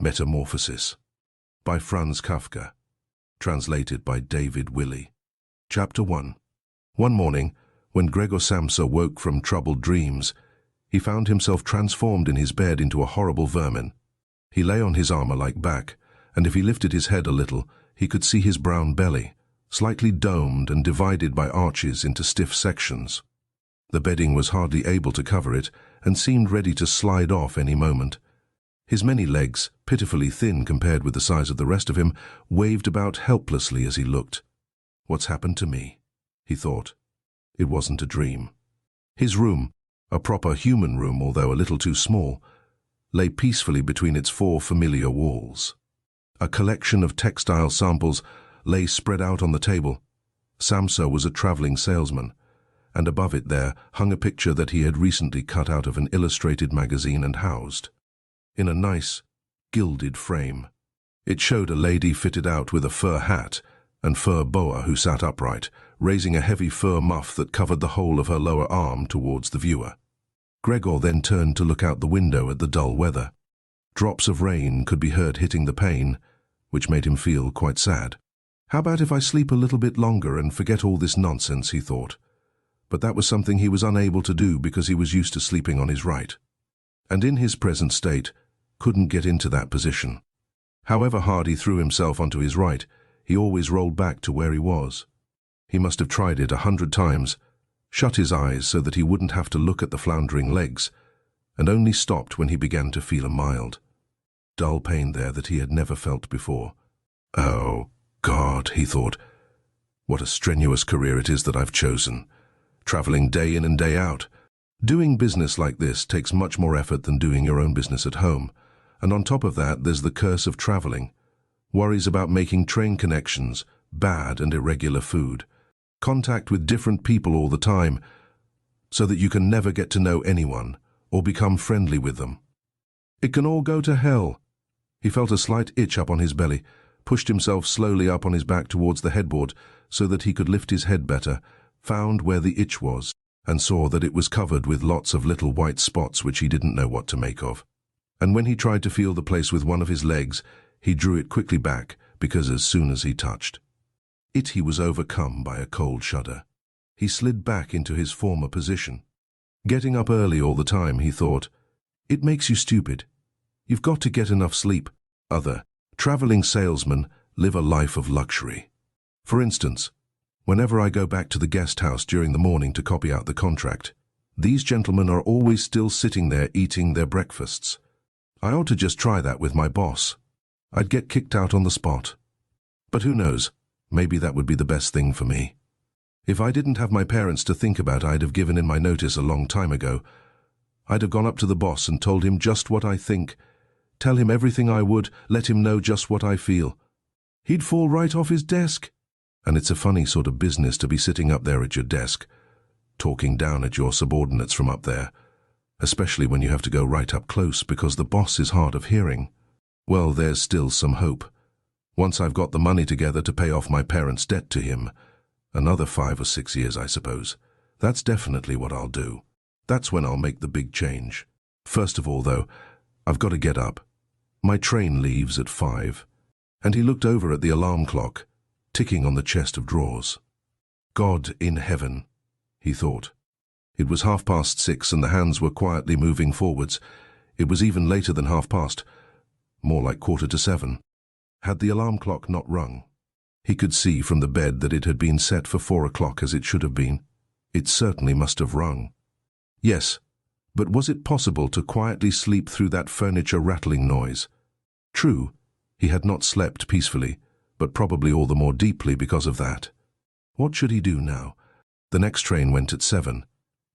Metamorphosis by Franz Kafka, translated by David Willey. Chapter 1. One morning, when Gregor Samsa woke from troubled dreams, he found himself transformed in his bed into a horrible vermin. He lay on his armor-like back, and if he lifted his head a little, he could see his brown belly, slightly domed and divided by arches into stiff sections. The bedding was hardly able to cover it, and seemed ready to slide off any moment. His many legs, pitifully thin compared with the size of the rest of him, waved about helplessly as he looked. "What's happened to me?" he thought. It wasn't a dream. His room, a proper human room although a little too small, lay peacefully between its four familiar walls. A collection of textile samples lay spread out on the table. Samsa was a traveling salesman, and above it there hung a picture that he had recently cut out of an illustrated magazine and housed in a nice, gilded frame. It showed a lady fitted out with a fur hat and fur boa who sat upright, raising a heavy fur muff that covered the whole of her lower arm towards the viewer. Gregor then turned to look out the window at the dull weather. Drops of rain could be heard hitting the pane, which made him feel quite sad. How about if I sleep a little bit longer and forget all this nonsense, he thought. But that was something he was unable to do because he was used to sleeping on his right, and in his present state couldn't get into that position. However hard he threw himself onto his right, he always rolled back to where he was. He must have tried it 100 times, shut his eyes so that he wouldn't have to look at the floundering legs, and only stopped when he began to feel a mild, dull pain there that he had never felt before. "Oh, God," he thought, "what a strenuous career it is that I've chosen. Traveling day in and day out. Doing business like this takes much more effort than doing your own business at home, and on top of that there's the curse of traveling. Worries about making train connections, bad and irregular food, contact with different people all the time, so that you can never get to know anyone or become friendly with them. It can all go to hell." He felt a slight itch up on his belly, pushed himself slowly up on his back towards the headboard so that he could lift his head better, found where the itch was, and saw that it was covered with lots of little white spots which he didn't know what to make of. And when he tried to feel the place with one of his legs, he drew it quickly back, because as soon as he touched it, he was overcome by a cold shudder. He slid back into his former position. Getting up early all the time, he thought, it makes you stupid. You've got to get enough sleep. Other traveling salesmen live a life of luxury. For instance, whenever I go back to the guest house during the morning to copy out the contract, these gentlemen are always still sitting there eating their breakfasts. I ought to just try that with my boss. I'd get kicked out on the spot. But who knows, maybe that would be the best thing for me. If I didn't have my parents to think about, I'd have given in my notice a long time ago. I'd have gone up to the boss and told him just what I think, tell him everything I would, let him know just what I feel. He'd fall right off his desk. And it's a funny sort of business to be sitting up there at your desk, talking down at your subordinates from up there, especially when you have to go right up close because the boss is hard of hearing. Well, there's still some hope. Once I've got the money together to pay off my parents' debt to him, another 5 or 6 years, I suppose, that's definitely what I'll do. That's when I'll make the big change. First of all, though, I've got to get up. My train leaves at 5. And he looked over at the alarm clock, ticking on the chest of drawers. God in heaven, he thought. It was 6:30 and the hands were quietly moving forwards. It was even later than 7:30, more like 7:15. Had the alarm clock not rung? He could see from the bed that it had been set for 4 o'clock as it should have been. It certainly must have rung. Yes, but was it possible to quietly sleep through that furniture rattling noise? True, he had not slept peacefully, but probably all the more deeply because of that. What should he do now? The next train went at 7.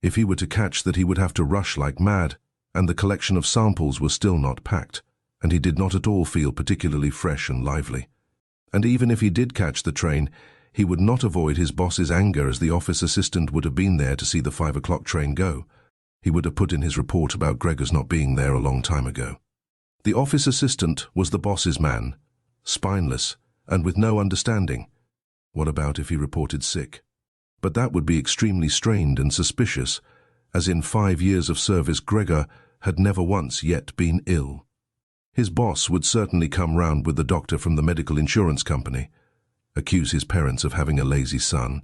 If he were to catch that, he would have to rush like mad, and the collection of samples was still not packed, and he did not at all feel particularly fresh and lively. And even if he did catch the train, he would not avoid his boss's anger, as the office assistant would have been there to see the 5 o'clock train go. He would have put in his report about Gregor's not being there a long time ago. The office assistant was the boss's man, spineless, and with no understanding. What about if he reported sick? But that would be extremely strained and suspicious, as in 5 years of service Gregor had never once yet been ill. His boss would certainly come round with the doctor from the medical insurance company, accuse his parents of having a lazy son,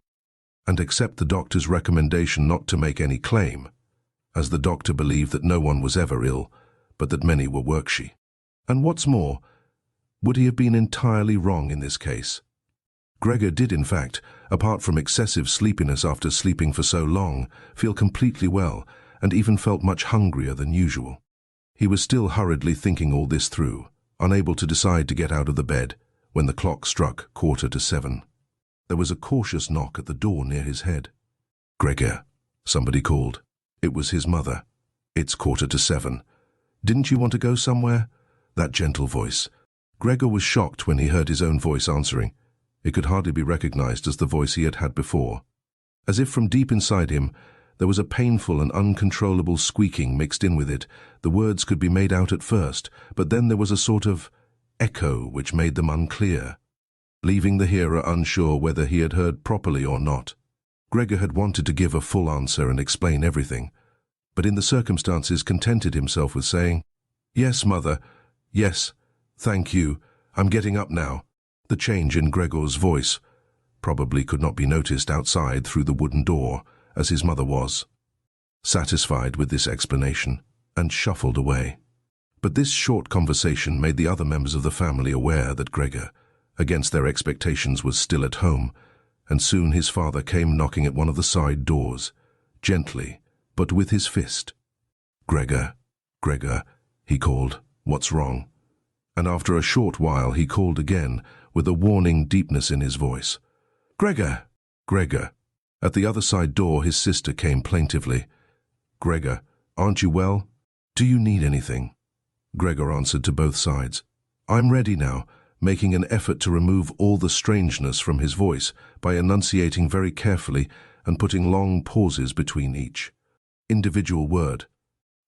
and accept the doctor's recommendation not to make any claim, as the doctor believed that no one was ever ill, but that many were workshy. And what's more, would he have been entirely wrong in this case? Gregor did, in fact, apart from excessive sleepiness after sleeping for so long, feel completely well, and even felt much hungrier than usual. He was still hurriedly thinking all this through, unable to decide to get out of the bed, when the clock struck 7:15. There was a cautious knock at the door near his head. "Gregor," somebody called. It was his mother. "It's 7:15. Didn't you want to go somewhere?" That gentle voice. Gregor was shocked when he heard his own voice answering. It could hardly be recognized as the voice he had had before. As if from deep inside him, there was a painful and uncontrollable squeaking mixed in with it. The words could be made out at first, but then there was a sort of echo which made them unclear, leaving the hearer unsure whether he had heard properly or not. Gregor had wanted to give a full answer and explain everything, but in the circumstances contented himself with saying, "Yes, mother, yes, thank you, I'm getting up now." The change in Gregor's voice probably could not be noticed outside through the wooden door, as his mother was satisfied with this explanation and shuffled away. But this short conversation made the other members of the family aware that Gregor, against their expectations, was still at home, and soon his father came knocking at one of the side doors, gently, but with his fist. "Gregor, Gregor," he called, "what's wrong?" And after a short while he called again, with a warning deepness in his voice. "Gregor, Gregor." At the other side door his sister came plaintively. "Gregor, aren't you well? Do you need anything?" Gregor answered to both sides. "I'm ready now," making an effort to remove all the strangeness from his voice by enunciating very carefully and putting long pauses between each individual word.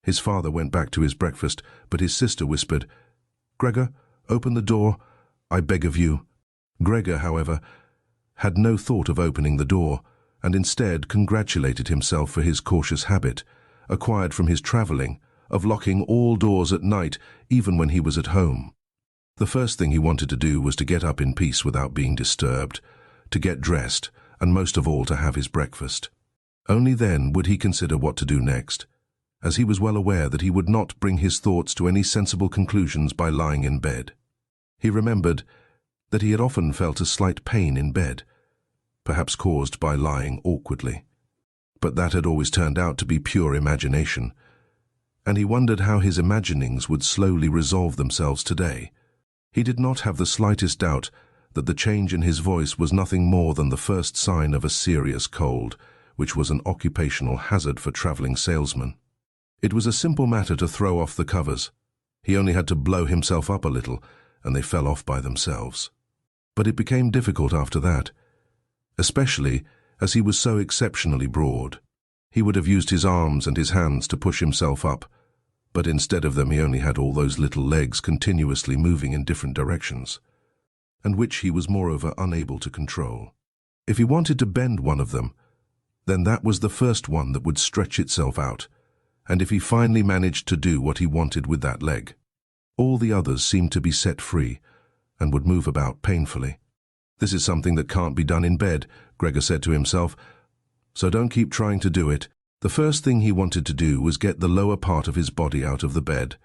His father went back to his breakfast, but his sister whispered, "Gregor, open the door, I beg of you." Gregor, however, had no thought of opening the door, and instead congratulated himself for his cautious habit, acquired from his travelling, of locking all doors at night, even when he was at home. The first thing he wanted to do was to get up in peace without being disturbed, to get dressed, and most of all to have his breakfast. Only then would he consider what to do next, as he was well aware that he would not bring his thoughts to any sensible conclusions by lying in bed. He remembered that he had often felt a slight pain in bed, perhaps caused by lying awkwardly, but that had always turned out to be pure imagination, and he wondered how his imaginings would slowly resolve themselves today. He did not have the slightest doubt that the change in his voice was nothing more than the first sign of a serious cold, which was an occupational hazard for travelling salesmen. It was a simple matter to throw off the covers. He only had to blow himself up a little, and they fell off by themselves. But it became difficult after that, especially as he was so exceptionally broad. He would have used his arms and his hands to push himself up, but instead of them he only had all those little legs continuously moving in different directions, and which he was moreover unable to control. If he wanted to bend one of them, then that was the first one that would stretch itself out, and if he finally managed to do what he wanted with that leg, all the others seemed to be set free and would move about painfully. "This is something that can't be done in bed," Gregor said to himself, "so don't keep trying to do it." The first thing he wanted to do was get the lower part of his body out of the bed,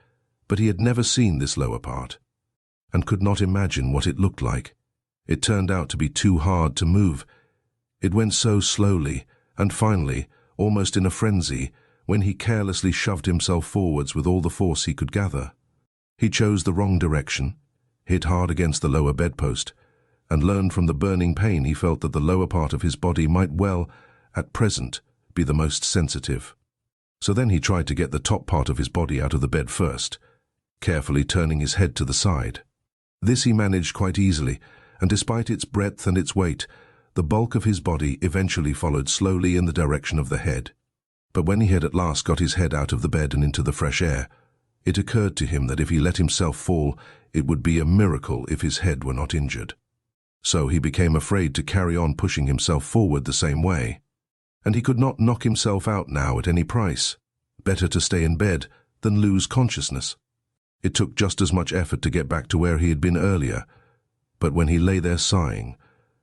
but he had never seen this lower part, and could not imagine what it looked like. It turned out to be too hard to move. It went so slowly, and finally, almost in a frenzy, when he carelessly shoved himself forwards with all the force he could gather. He chose the wrong direction, hit hard against the lower bedpost, and learned from the burning pain he felt that the lower part of his body might well, at present, be the most sensitive. So then he tried to get the top part of his body out of the bed first, carefully turning his head to the side. This he managed quite easily, and despite its breadth and its weight, the bulk of his body eventually followed slowly in the direction of the head. But when he had at last got his head out of the bed and into the fresh air, it occurred to him that if he let himself fall, it would be a miracle if his head were not injured. So he became afraid to carry on pushing himself forward the same way. And he could not knock himself out now at any price. Better to stay in bed than lose consciousness. It took just as much effort to get back to where he had been earlier, but when he lay there sighing,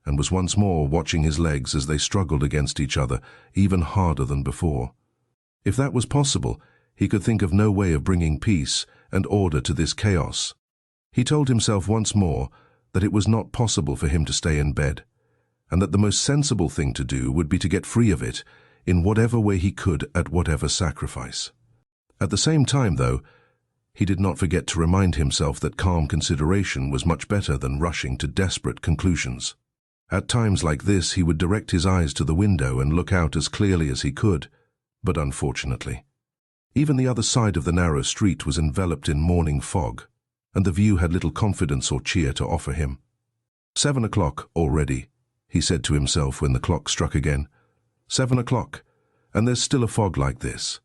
and was once more watching his legs as they struggled against each other, even harder than before. If that was possible, he could think of no way of bringing peace and order to this chaos. He told himself once more that it was not possible for him to stay in bed, and that the most sensible thing to do would be to get free of it in whatever way he could at whatever sacrifice. At the same time, though, he did not forget to remind himself that calm consideration was much better than rushing to desperate conclusions. At times like this, he would direct his eyes to the window and look out as clearly as he could, but unfortunately, even the other side of the narrow street was enveloped in morning fog, and the view had little confidence or cheer to offer him. 7 o'clock already, he said to himself when the clock struck again. 7 o'clock, and there's still a fog like this.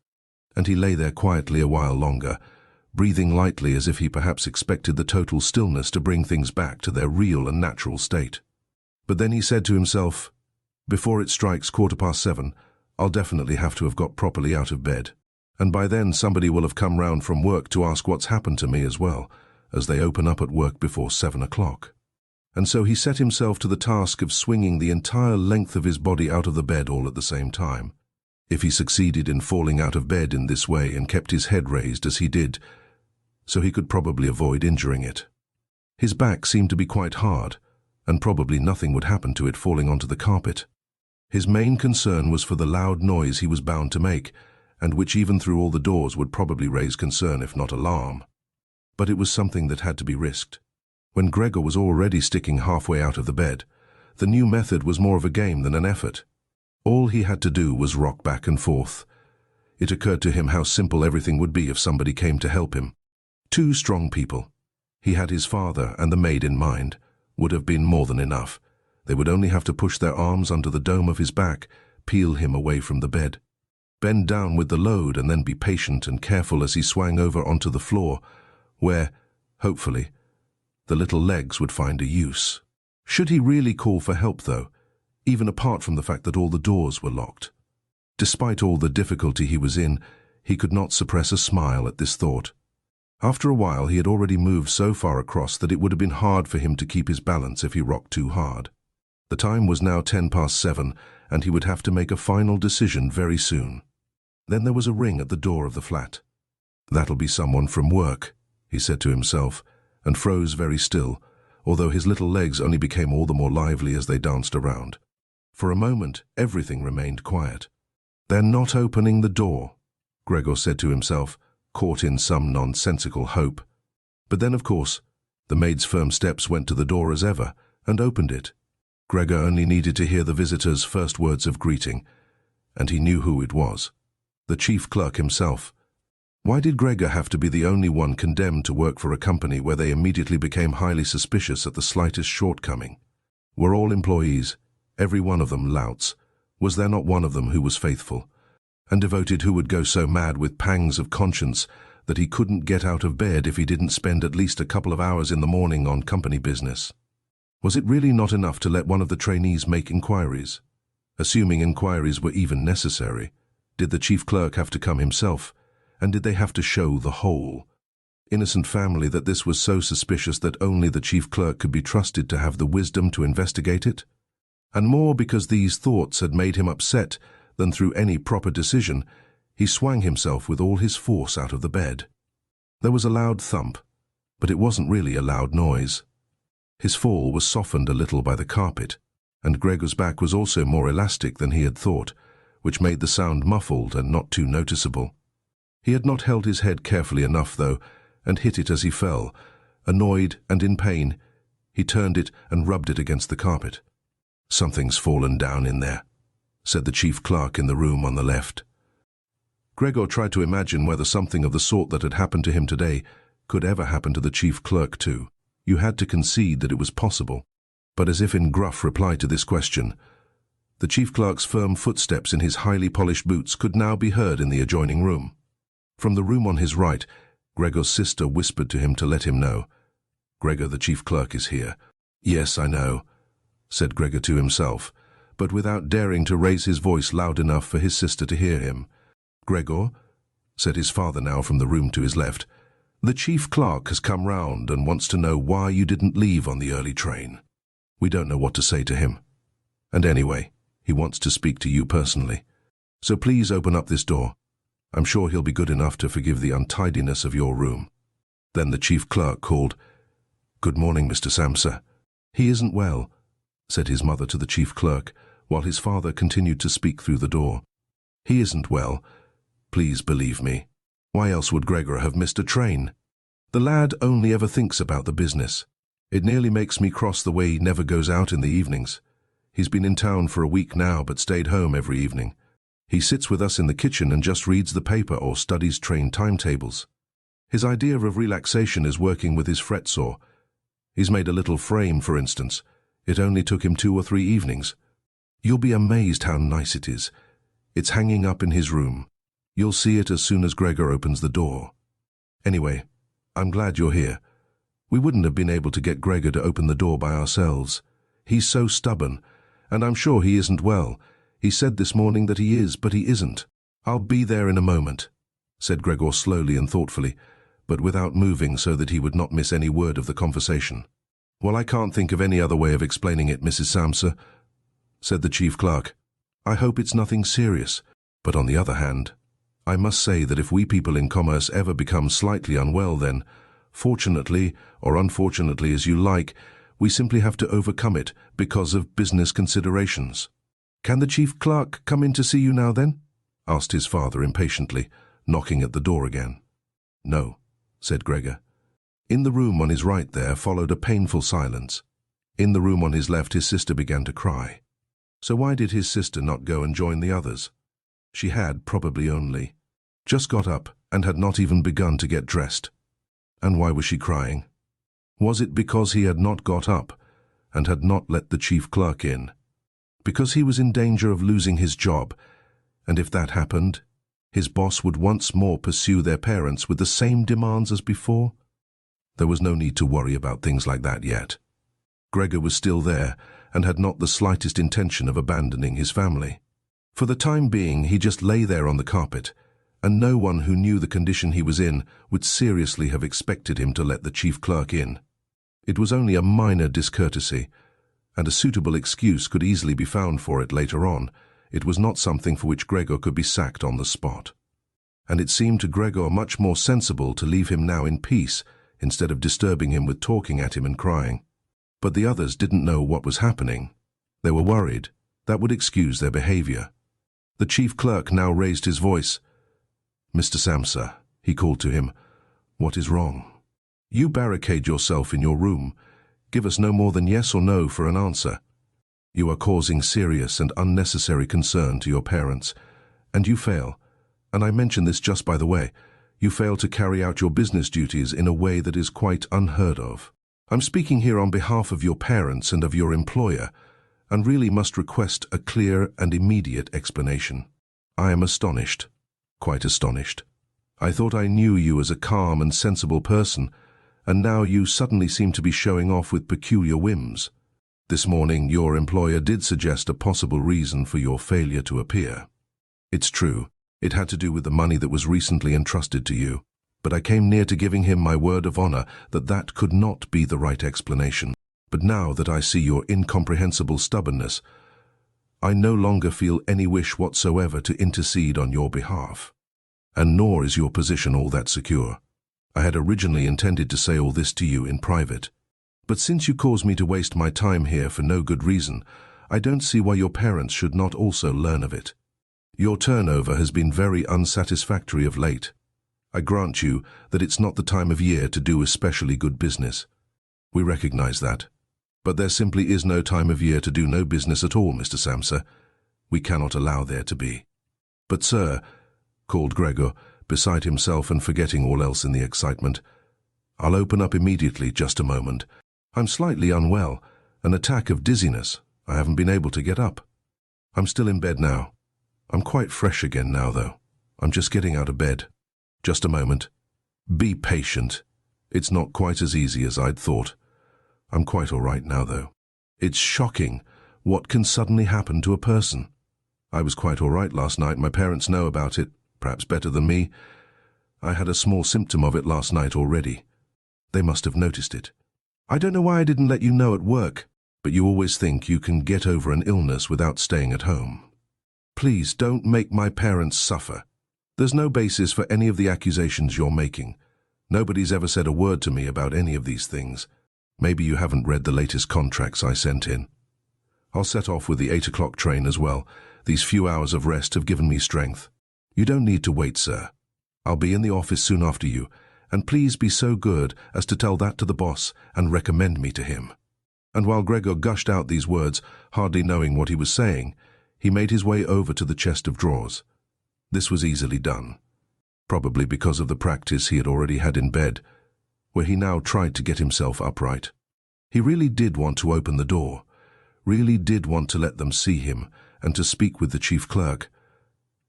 And he lay there quietly a while longer, breathing lightly as if he perhaps expected the total stillness to bring things back to their real and natural state. But then he said to himself, before it strikes 7:15, I'll definitely have to have got properly out of bed, and by then somebody will have come round from work to ask what's happened to me as well, as they open up at work before 7 o'clock. And so he set himself to the task of swinging the entire length of his body out of the bed all at the same time. If he succeeded in falling out of bed in this way and kept his head raised as he did, so he could probably avoid injuring it. His back seemed to be quite hard, and probably nothing would happen to it falling onto the carpet. His main concern was for the loud noise he was bound to make, and which even through all the doors would probably raise concern if not alarm. But it was something that had to be risked. When Gregor was already sticking halfway out of the bed, the new method was more of a game than an effort. All he had to do was rock back and forth. It occurred to him how simple everything would be if somebody came to help him. 2 strong people. He had his father and the maid in mind. Would have been more than enough. They would only have to push their arms under the dome of his back, peel him away from the bed, bend down with the load, and then be patient and careful as he swung over onto the floor, where, hopefully, the little legs would find a use. Should he really call for help, though, even apart from the fact that all the doors were locked? Despite all the difficulty he was in, he could not suppress a smile at this thought. After a while, he had already moved so far across that it would have been hard for him to keep his balance if he rocked too hard. The time was now 7:10, and he would have to make a final decision very soon. Then there was a ring at the door of the flat. That'll be someone from work, he said to himself, and froze very still, although his little legs only became all the more lively as they danced around. For a moment, everything remained quiet. They're not opening the door, Gregor said to himself, caught in some nonsensical hope. But then, of course, the maid's firm steps went to the door as ever and opened it. Gregor only needed to hear the visitor's first words of greeting, and he knew who it was. The chief clerk himself. Why did Gregor have to be the only one condemned to work for a company where they immediately became highly suspicious at the slightest shortcoming? Were all employees, every one of them, louts? Was there not one of them who was faithful and devoted, who would go so mad with pangs of conscience that he couldn't get out of bed if he didn't spend at least a couple of hours in the morning on company business? Was it really not enough to let one of the trainees make inquiries? Assuming inquiries were even necessary, did the chief clerk have to come himself, and did they have to show the whole innocent family that this was so suspicious that only the chief clerk could be trusted to have the wisdom to investigate it? And more because these thoughts had made him upset than through any proper decision, he swung himself with all his force out of the bed. There was a loud thump, but it wasn't really a loud noise. His fall was softened a little by the carpet, and Gregor's back was also more elastic than he had thought, which made the sound muffled and not too noticeable. He had not held his head carefully enough, though, and hit it as he fell. Annoyed and in pain, he turned it and rubbed it against the carpet. "Something's fallen down in there," said the chief clerk in the room on the left. Gregor tried to imagine whether something of the sort that had happened to him today could ever happen to the chief clerk too. You had to concede that it was possible. But as if in gruff reply to this question, the chief clerk's firm footsteps in his highly polished boots could now be heard in the adjoining room. From the room on his right, Gregor's sister whispered to him to let him know. "Gregor, the chief clerk is here." "Yes, I know," said Gregor to himself, but without daring to raise his voice loud enough for his sister to hear him. "Gregor," said his father now from the room to his left, The chief clerk has come round and wants to know why you didn't leave on the early train. We don't know what to say to him. And anyway, he wants to speak to you personally. So please open up this door. I'm sure he'll be good enough to forgive the untidiness of your room." Then the chief clerk called, "Good morning, Mr. Samsa." "He isn't well," said his mother to the chief clerk, while his father continued to speak through the door. "He isn't well. Please believe me. Why else would Gregor have missed a train? The lad only ever thinks about the business. It nearly makes me cross the way he never goes out in the evenings. He's been in town for a week now, but stayed home every evening. He sits with us in the kitchen and just reads the paper or studies train timetables. His idea of relaxation is working with his fretsaw. He's made a little frame, for instance. It only took him 2 or 3 evenings. You'll be amazed how nice it is. It's hanging up in his room. You'll see it as soon as Gregor opens the door. Anyway, I'm glad you're here. We wouldn't have been able to get Gregor to open the door by ourselves. He's so stubborn, and I'm sure he isn't well. He said this morning that he is, but he isn't. I'll be there in a moment," said Gregor slowly and thoughtfully, but without moving so that he would not miss any word of the conversation. "Well, I can't think of any other way of explaining it, Mrs. Samsa," said the chief clerk. "I hope it's nothing serious, but on the other hand, I must say that if we people in commerce ever become slightly unwell, then, fortunately or unfortunately as you like, we simply have to overcome it because of business considerations." "Can the chief clerk come in to see you now then?" asked his father impatiently, knocking at the door again. "No," said Gregor. In the room on his right there followed a painful silence. In the room on his left his sister began to cry. So why did his sister not go and join the others? She had probably only just got up and had not even begun to get dressed. And why was she crying? Was it because he had not got up and had not let the chief clerk in? Because he was in danger of losing his job, and if that happened, his boss would once more pursue their parents with the same demands as before? There was no need to worry about things like that yet. Gregor was still there and had not the slightest intention of abandoning his family. For the time being, he just lay there on the carpet, and no one who knew the condition he was in would seriously have expected him to let the chief clerk in. It was only a minor discourtesy, and a suitable excuse could easily be found for it later on. It was not something for which Gregor could be sacked on the spot. And it seemed to Gregor much more sensible to leave him now in peace, instead of disturbing him with talking at him and crying. But the others didn't know what was happening. They were worried. That would excuse their behavior. The chief clerk now raised his voice. "Mr. Samsa," he called to him, "what is wrong? You barricade yourself in your room. Give us no more than yes or no for an answer. You are causing serious and unnecessary concern to your parents, and you fail, and I mention this just by the way, you fail to carry out your business duties in a way that is quite unheard of. I'm speaking here on behalf of your parents and of your employer, and really must request a clear and immediate explanation. I am astonished, quite astonished. I thought I knew you as a calm and sensible person, and now you suddenly seem to be showing off with peculiar whims. This morning your employer did suggest a possible reason for your failure to appear. It's true, it had to do with the money that was recently entrusted to you, but I came near to giving him my word of honor that that could not be the right explanation. But now that I see your incomprehensible stubbornness, I no longer feel any wish whatsoever to intercede on your behalf. And nor is your position all that secure. I had originally intended to say all this to you in private. But since you cause me to waste my time here for no good reason, I don't see why your parents should not also learn of it. Your turnover has been very unsatisfactory of late. I grant you that it's not the time of year to do especially good business. We recognize that. But there simply is no time of year to do no business at all, Mr. Samsa. We cannot allow there to be. But sir, called Gregor, beside himself and forgetting all else in the excitement, I'll open up immediately, just a moment. I'm slightly unwell, an attack of dizziness. I haven't been able to get up. I'm still in bed now. I'm quite fresh again now, though. I'm just getting out of bed. Just a moment. Be patient. It's not quite as easy as I'd thought. I'm quite all right now, though. It's shocking what can suddenly happen to a person. I was quite all right last night. My parents know about it, perhaps better than me. I had a small symptom of it last night already. They must have noticed it. I don't know why I didn't let you know at work, but you always think you can get over an illness without staying at home. Please don't make my parents suffer. There's no basis for any of the accusations you're making. Nobody's ever said a word to me about any of these things. Maybe you haven't read the latest contracts I sent in. I'll set off with the 8 o'clock train as well. These few hours of rest have given me strength. You don't need to wait, sir. I'll be in the office soon after you, and please be so good as to tell that to the boss and recommend me to him." And while Gregor gushed out these words, hardly knowing what he was saying, he made his way over to the chest of drawers. This was easily done, probably because of the practice he had already had in bed, where he now tried to get himself upright. He really did want to open the door, really did want to let them see him and to speak with the chief clerk.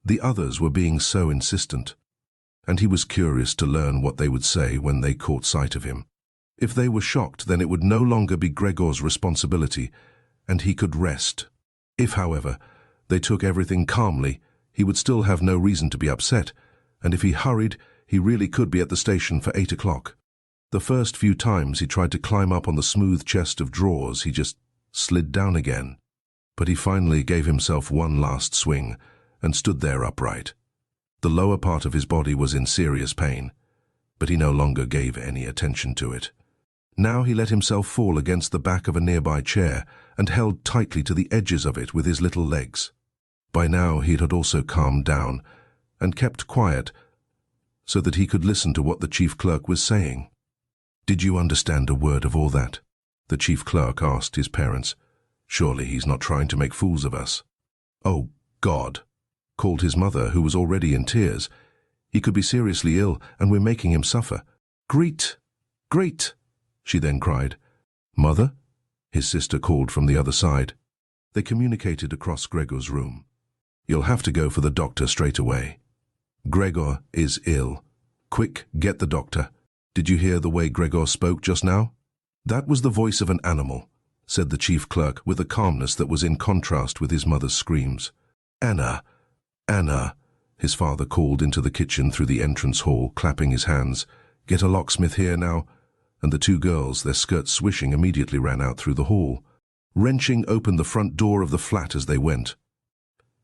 The others were being so insistent, and he was curious to learn what they would say when they caught sight of him. If they were shocked, then it would no longer be Gregor's responsibility, and he could rest. If, however, they took everything calmly, he would still have no reason to be upset, and if he hurried, he really could be at the station for 8 o'clock. The first few times he tried to climb up on the smooth chest of drawers, he just slid down again. But he finally gave himself one last swing and stood there upright. The lower part of his body was in serious pain, but he no longer gave any attention to it. Now he let himself fall against the back of a nearby chair and held tightly to the edges of it with his little legs. By now he had also calmed down and kept quiet so that he could listen to what the chief clerk was saying. "Did you understand a word of all that?" the chief clerk asked his parents. "Surely he's not trying to make fools of us." "Oh, God," called his mother, who was already in tears. "He could be seriously ill, and we're making him suffer." "Great, great," she then cried. "Mother?" his sister called from the other side. They communicated across Gregor's room. "You'll have to go for the doctor straight away. Gregor is ill. Quick, get the doctor." "Did you hear the way Gregor spoke just now?" "That was the voice of an animal," said the chief clerk with a calmness that was in contrast with his mother's screams. "Anna, Anna," his father called into the kitchen through the entrance hall, clapping his hands. "Get a locksmith here now." And the two girls, their skirts swishing, immediately ran out through the hall, wrenching open the front door of the flat as they went.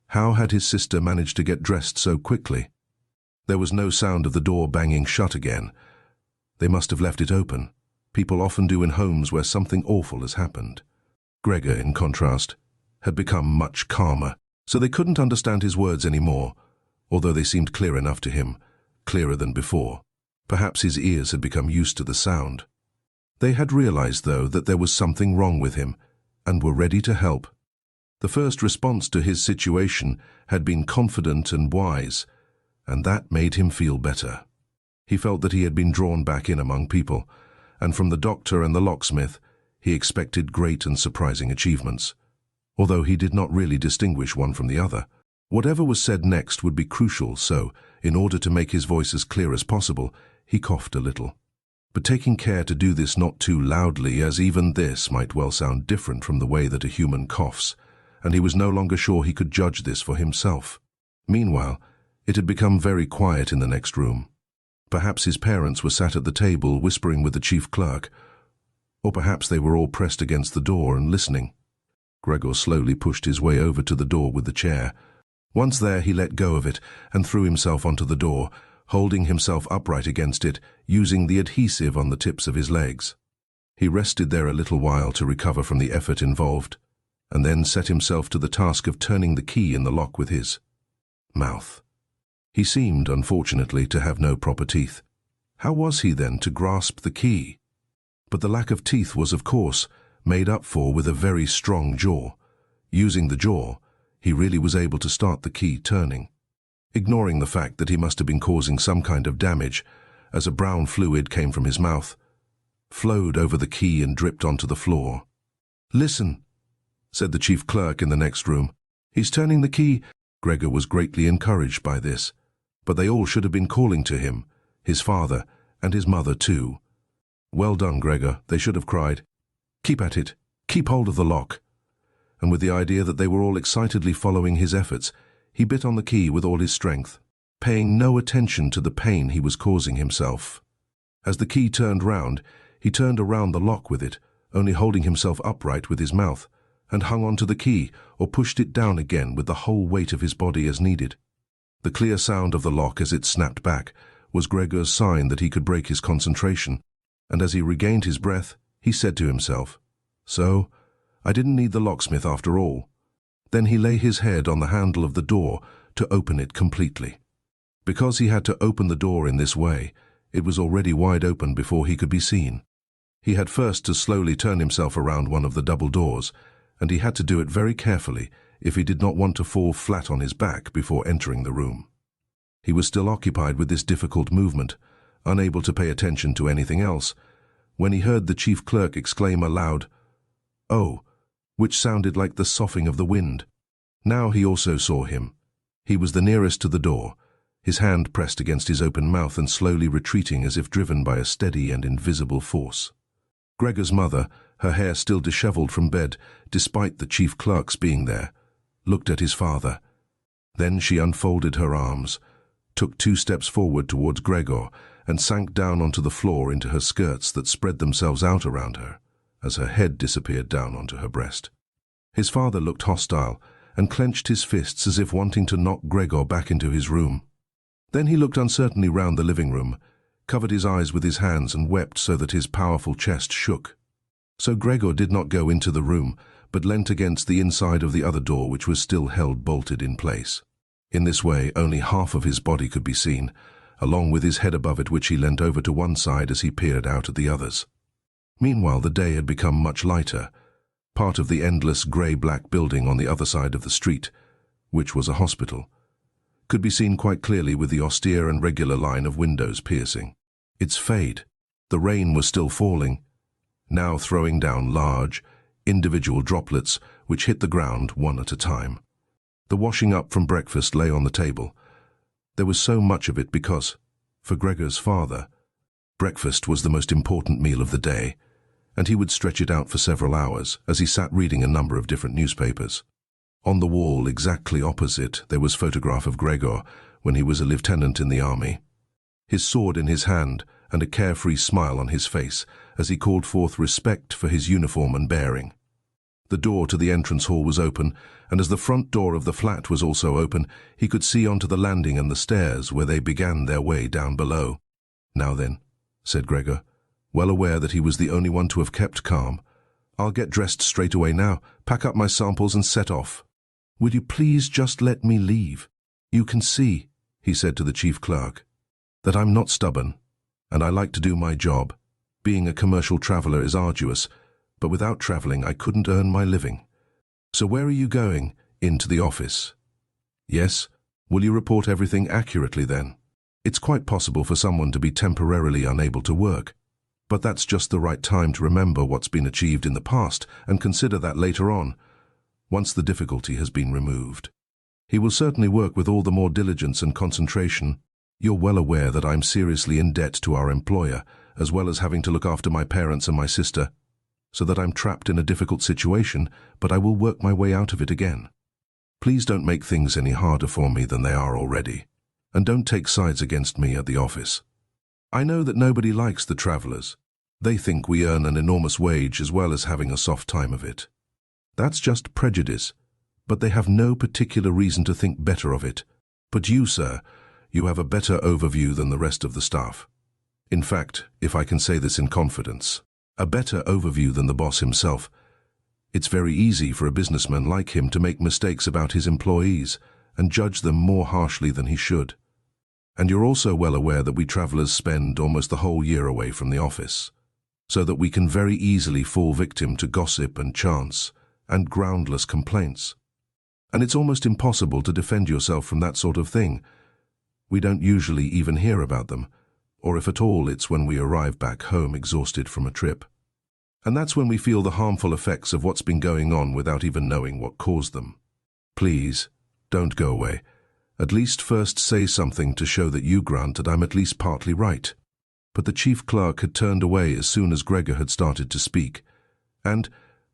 How had his sister managed to get dressed so quickly? There was no sound of the door banging shut again. They must have left it open. People often do in homes where something awful has happened. Gregor, in contrast, had become much calmer, so they couldn't understand his words anymore, although they seemed clear enough to him, clearer than before. Perhaps his ears had become used to the sound. They had realized, though, that there was something wrong with him, and were ready to help. The first response to his situation had been confident and wise, and that made him feel better. He felt that he had been drawn back in among people, and from the doctor and the locksmith, he expected great and surprising achievements, although he did not really distinguish one from the other. Whatever was said next would be crucial, so, in order to make his voice as clear as possible, he coughed a little. But taking care to do this not too loudly, as even this might well sound different from the way that a human coughs, and he was no longer sure he could judge this for himself. Meanwhile, it had become very quiet in the next room. Perhaps his parents were sat at the table whispering with the chief clerk, or perhaps they were all pressed against the door and listening. Gregor slowly pushed his way over to the door with the chair. Once there, he let go of it and threw himself onto the door, holding himself upright against it, using the adhesive on the tips of his legs. He rested there a little while to recover from the effort involved, and then set himself to the task of turning the key in the lock with his mouth. He seemed, unfortunately, to have no proper teeth. How was he, then, to grasp the key? But the lack of teeth was, of course, made up for with a very strong jaw. Using the jaw, he really was able to start the key turning. Ignoring the fact that he must have been causing some kind of damage, as a brown fluid came from his mouth, flowed over the key and dripped onto the floor. "Listen," said the chief clerk in the next room. "He's turning the key." Gregor was greatly encouraged by this, but they all should have been calling to him, his father and his mother too. "Well done, Gregor," they should have cried. "Keep at it. Keep hold of the lock." And with the idea that they were all excitedly following his efforts, he bit on the key with all his strength. paying no attention to the pain he was causing himself. As the key turned round, he turned around the lock with it, only holding himself upright with his mouth, and hung onto the key or pushed it down again with the whole weight of his body as needed. The clear sound of the lock as it snapped back was Gregor's sign that he could break his concentration, and as he regained his breath, he said to himself, "So, I didn't need the locksmith after all." Then he lay his head on the handle of the door to open it completely. Because he had to open the door in this way, it was already wide open before he could be seen. He had first to slowly turn himself around one of the double doors, and he had to do it very carefully if he did not want to fall flat on his back before entering the room. He was still occupied with this difficult movement, unable to pay attention to anything else, when he heard the chief clerk exclaim aloud, "Oh," which sounded like the soughing of the wind. Now he also saw him. He was the nearest to the door, his hand pressed against his open mouth and slowly retreating as if driven by a steady and invisible force. Gregor's mother, her hair still dishevelled from bed, despite the chief clerk's being there, looked at his father. Then she unfolded her arms, took 2 steps forward towards Gregor, and sank down onto the floor into her skirts that spread themselves out around her, as her head disappeared down onto her breast. His father looked hostile, and clenched his fists as if wanting to knock Gregor back into his room. Then he looked uncertainly round the living room, covered his eyes with his hands and wept so that his powerful chest shook. So Gregor did not go into the room, but leant against the inside of the other door which was still held bolted in place. In this way only half of his body could be seen, along with his head above it which he leant over to one side as he peered out at the others. Meanwhile the day had become much lighter. Part of the endless grey-black building on the other side of the street, which was a hospital, could be seen quite clearly with the austere and regular line of windows piercing its fade. The rain was still falling, now throwing down large, individual droplets which hit the ground one at a time. The washing up from breakfast lay on the table. There was so much of it because, for Gregor's father, breakfast was the most important meal of the day, and he would stretch it out for several hours as he sat reading a number of different newspapers. On the wall exactly opposite there was a photograph of Gregor when he was a lieutenant in the army, his sword in his hand and a carefree smile on his face as he called forth respect for his uniform and bearing. The door to the entrance hall was open, and as the front door of the flat was also open, he could see onto the landing and the stairs where they began their way down below. "Now then," said Gregor, well aware that he was the only one to have kept calm, "I'll get dressed straight away now, pack up my samples and set off." "Would you please just let me leave? You can see," he said to the chief clerk, "that I'm not stubborn, and I like to do my job. Being a commercial traveller is arduous, but without travelling I couldn't earn my living. So where are you going? Into the office?" "Yes. Will you report everything accurately then? It's quite possible for someone to be temporarily unable to work, but that's just the right time to remember what's been achieved in the past and consider that later on, once the difficulty has been removed. He will certainly work with all the more diligence and concentration. You're well aware that I'm seriously in debt to our employer, as well as having to look after my parents and my sister, so that I'm trapped in a difficult situation, but I will work my way out of it again. Please don't make things any harder for me than they are already, and don't take sides against me at the office. I know that nobody likes the travellers. They think we earn an enormous wage as well as having a soft time of it. That's just prejudice, but they have no particular reason to think better of it. But you, sir, you have a better overview than the rest of the staff. In fact, if I can say this in confidence, a better overview than the boss himself. It's very easy for a businessman like him to make mistakes about his employees and judge them more harshly than he should. And you're also well aware that we travellers spend almost the whole year away from the office, so that we can very easily fall victim to gossip and chance and groundless complaints. And it's almost impossible to defend yourself from that sort of thing. We don't usually even hear about them, or if at all, it's when we arrive back home exhausted from a trip. And that's when we feel the harmful effects of what's been going on without even knowing what caused them. Please, don't go away. At least first say something to show that you grant that I'm at least partly right." But the chief clerk had turned away as soon as Gregor had started to speak, and,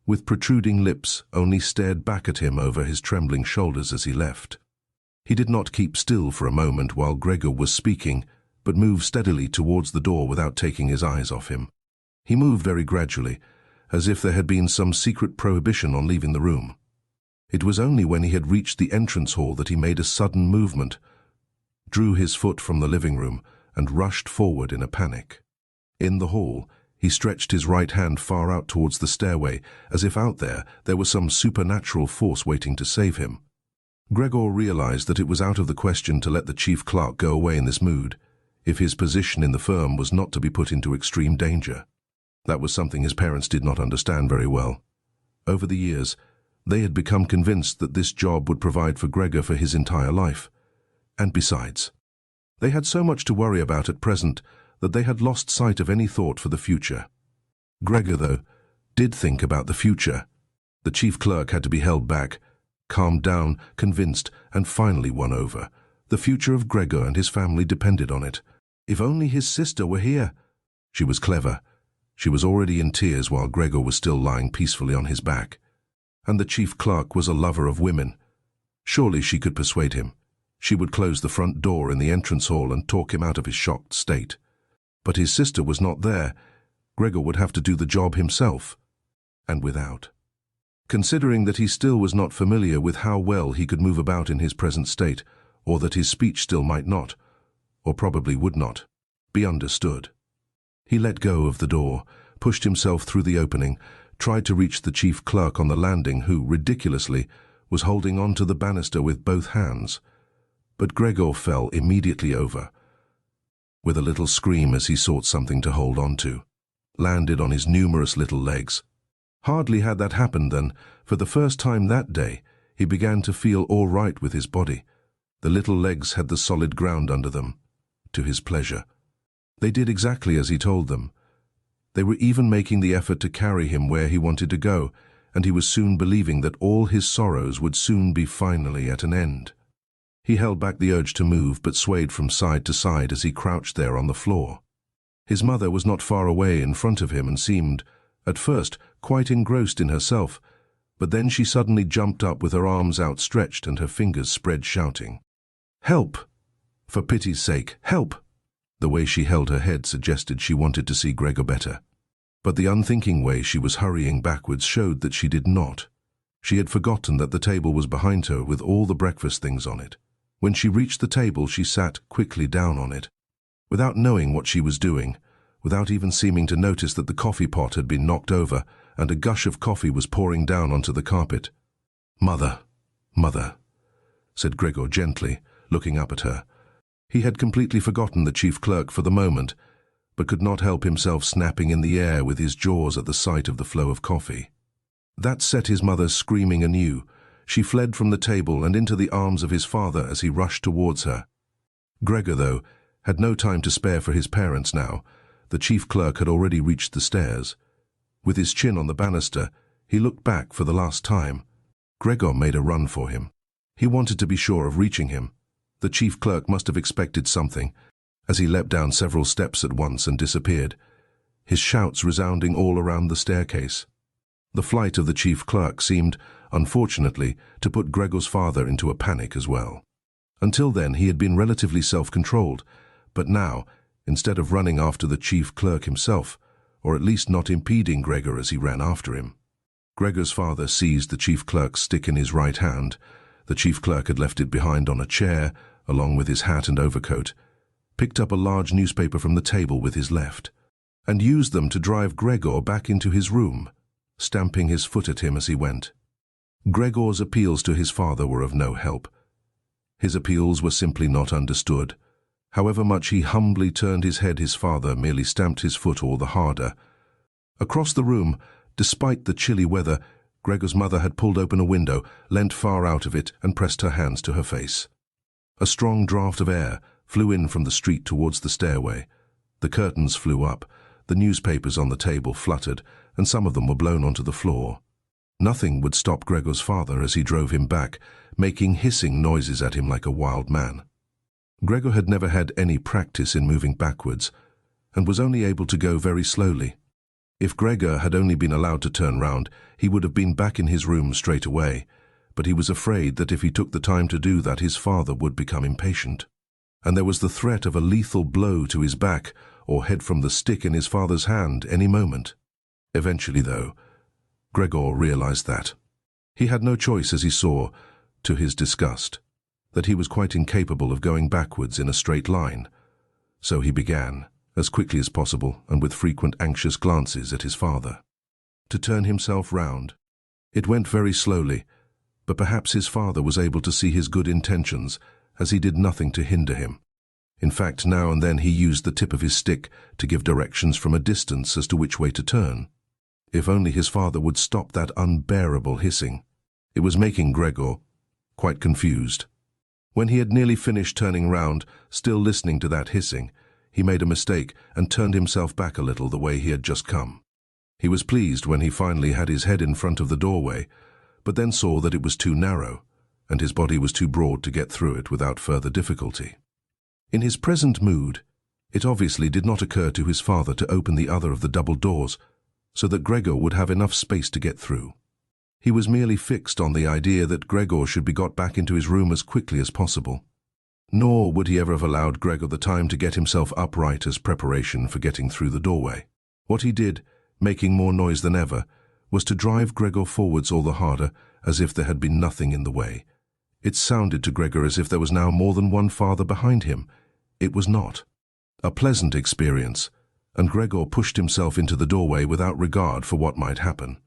with protruding lips, only stared back at him over his trembling shoulders as he left. He did not keep still for a moment while Gregor was speaking, but moved steadily towards the door without taking his eyes off him. He moved very gradually, as if there had been some secret prohibition on leaving the room. It was only when he had reached the entrance hall that he made a sudden movement, drew his foot from the living room, and rushed forward in a panic. In the hall, he stretched his right hand far out towards the stairway, as if out there was some supernatural force waiting to save him. Gregor realized that it was out of the question to let the chief clerk go away in this mood, if his position in the firm was not to be put into extreme danger. That was something his parents did not understand very well. Over the years, they had become convinced that this job would provide for Gregor for his entire life. And besides, they had so much to worry about at present that they had lost sight of any thought for the future. Gregor, though, did think about the future. The chief clerk had to be held back, calmed down, convinced, and finally won over. The future of Gregor and his family depended on it. If only his sister were here! She was clever. She was already in tears while Gregor was still lying peacefully on his back. And the chief clerk was a lover of women. Surely she could persuade him. She would close the front door in the entrance hall and talk him out of his shocked state. But his sister was not there. Gregor would have to do the job himself. And without. Considering that he still was not familiar with how well he could move about in his present state, or that his speech still might not, or probably would not, be understood. He let go of the door, pushed himself through the opening, tried to reach the chief clerk on the landing who, ridiculously, was holding on to the banister with both hands. But Gregor fell immediately over, with a little scream as he sought something to hold on to, landed on his numerous little legs. Hardly had that happened than, for the first time that day, he began to feel all right with his body. The little legs had the solid ground under them, to his pleasure. They did exactly as he told them. They were even making the effort to carry him where he wanted to go, and he was soon believing that all his sorrows would soon be finally at an end. He held back the urge to move, but swayed from side to side as he crouched there on the floor. His mother was not far away in front of him and seemed, at first, quite engrossed in herself, but then she suddenly jumped up with her arms outstretched and her fingers spread, shouting, "Help! For pity's sake, help!" The way she held her head suggested she wanted to see Gregor better. But the unthinking way she was hurrying backwards showed that she did not. She had forgotten that the table was behind her with all the breakfast things on it. When she reached the table, she sat quickly down on it. Without knowing what she was doing, without even seeming to notice that the coffee pot had been knocked over and a gush of coffee was pouring down onto the carpet. "Mother, mother," said Gregor gently, looking up at her. He had completely forgotten the chief clerk for the moment, but could not help himself snapping in the air with his jaws at the sight of the flow of coffee. That set his mother screaming anew. She fled from the table and into the arms of his father as he rushed towards her. Gregor, though, had no time to spare for his parents now. The chief clerk had already reached the stairs. With his chin on the banister, he looked back for the last time. Gregor made a run for him. He wanted to be sure of reaching him. The chief clerk must have expected something, as he leapt down several steps at once and disappeared, his shouts resounding all around the staircase. The flight of the chief clerk seemed, unfortunately, to put Gregor's father into a panic as well. Until then he had been relatively self-controlled, but now, instead of running after the chief clerk himself, or at least not impeding Gregor as he ran after him, Gregor's father seized the chief clerk's stick in his right hand. The chief clerk had left it behind on a chair, along with his hat and overcoat, picked up a large newspaper from the table with his left, and used them to drive Gregor back into his room, stamping his foot at him as he went. Gregor's appeals to his father were of no help. His appeals were simply not understood. However much he humbly turned his head, his father merely stamped his foot all the harder. Across the room, despite the chilly weather, Gregor's mother had pulled open a window, leant far out of it, and pressed her hands to her face. A strong draught of air flew in from the street towards the stairway. The curtains flew up, the newspapers on the table fluttered, and some of them were blown onto the floor. Nothing would stop Gregor's father as he drove him back, making hissing noises at him like a wild man. Gregor had never had any practice in moving backwards, and was only able to go very slowly. If Gregor had only been allowed to turn round, he would have been back in his room straight away, but he was afraid that if he took the time to do that, his father would become impatient. And there was the threat of a lethal blow to his back or head from the stick in his father's hand any moment. Eventually, though, Gregor realized that. He had no choice as he saw, to his disgust, that he was quite incapable of going backwards in a straight line. So he began, as quickly as possible and with frequent anxious glances at his father, to turn himself round. It went very slowly, but perhaps his father was able to see his good intentions, as he did nothing to hinder him. In fact, now and then he used the tip of his stick to give directions from a distance as to which way to turn. If only his father would stop that unbearable hissing. It was making Gregor quite confused. When he had nearly finished turning round, still listening to that hissing, he made a mistake and turned himself back a little the way he had just come. He was pleased when he finally had his head in front of the doorway, but then saw that it was too narrow, and his body was too broad to get through it without further difficulty. In his present mood, it obviously did not occur to his father to open the other of the double doors, so that Gregor would have enough space to get through. He was merely fixed on the idea that Gregor should be got back into his room as quickly as possible. Nor would he ever have allowed Gregor the time to get himself upright as preparation for getting through the doorway. What he did, making more noise than ever, was to drive Gregor forwards all the harder, as if there had been nothing in the way. It sounded to Gregor as if there was now more than one father behind him. It was not. A pleasant experience, and Gregor pushed himself into the doorway without regard for what might happen.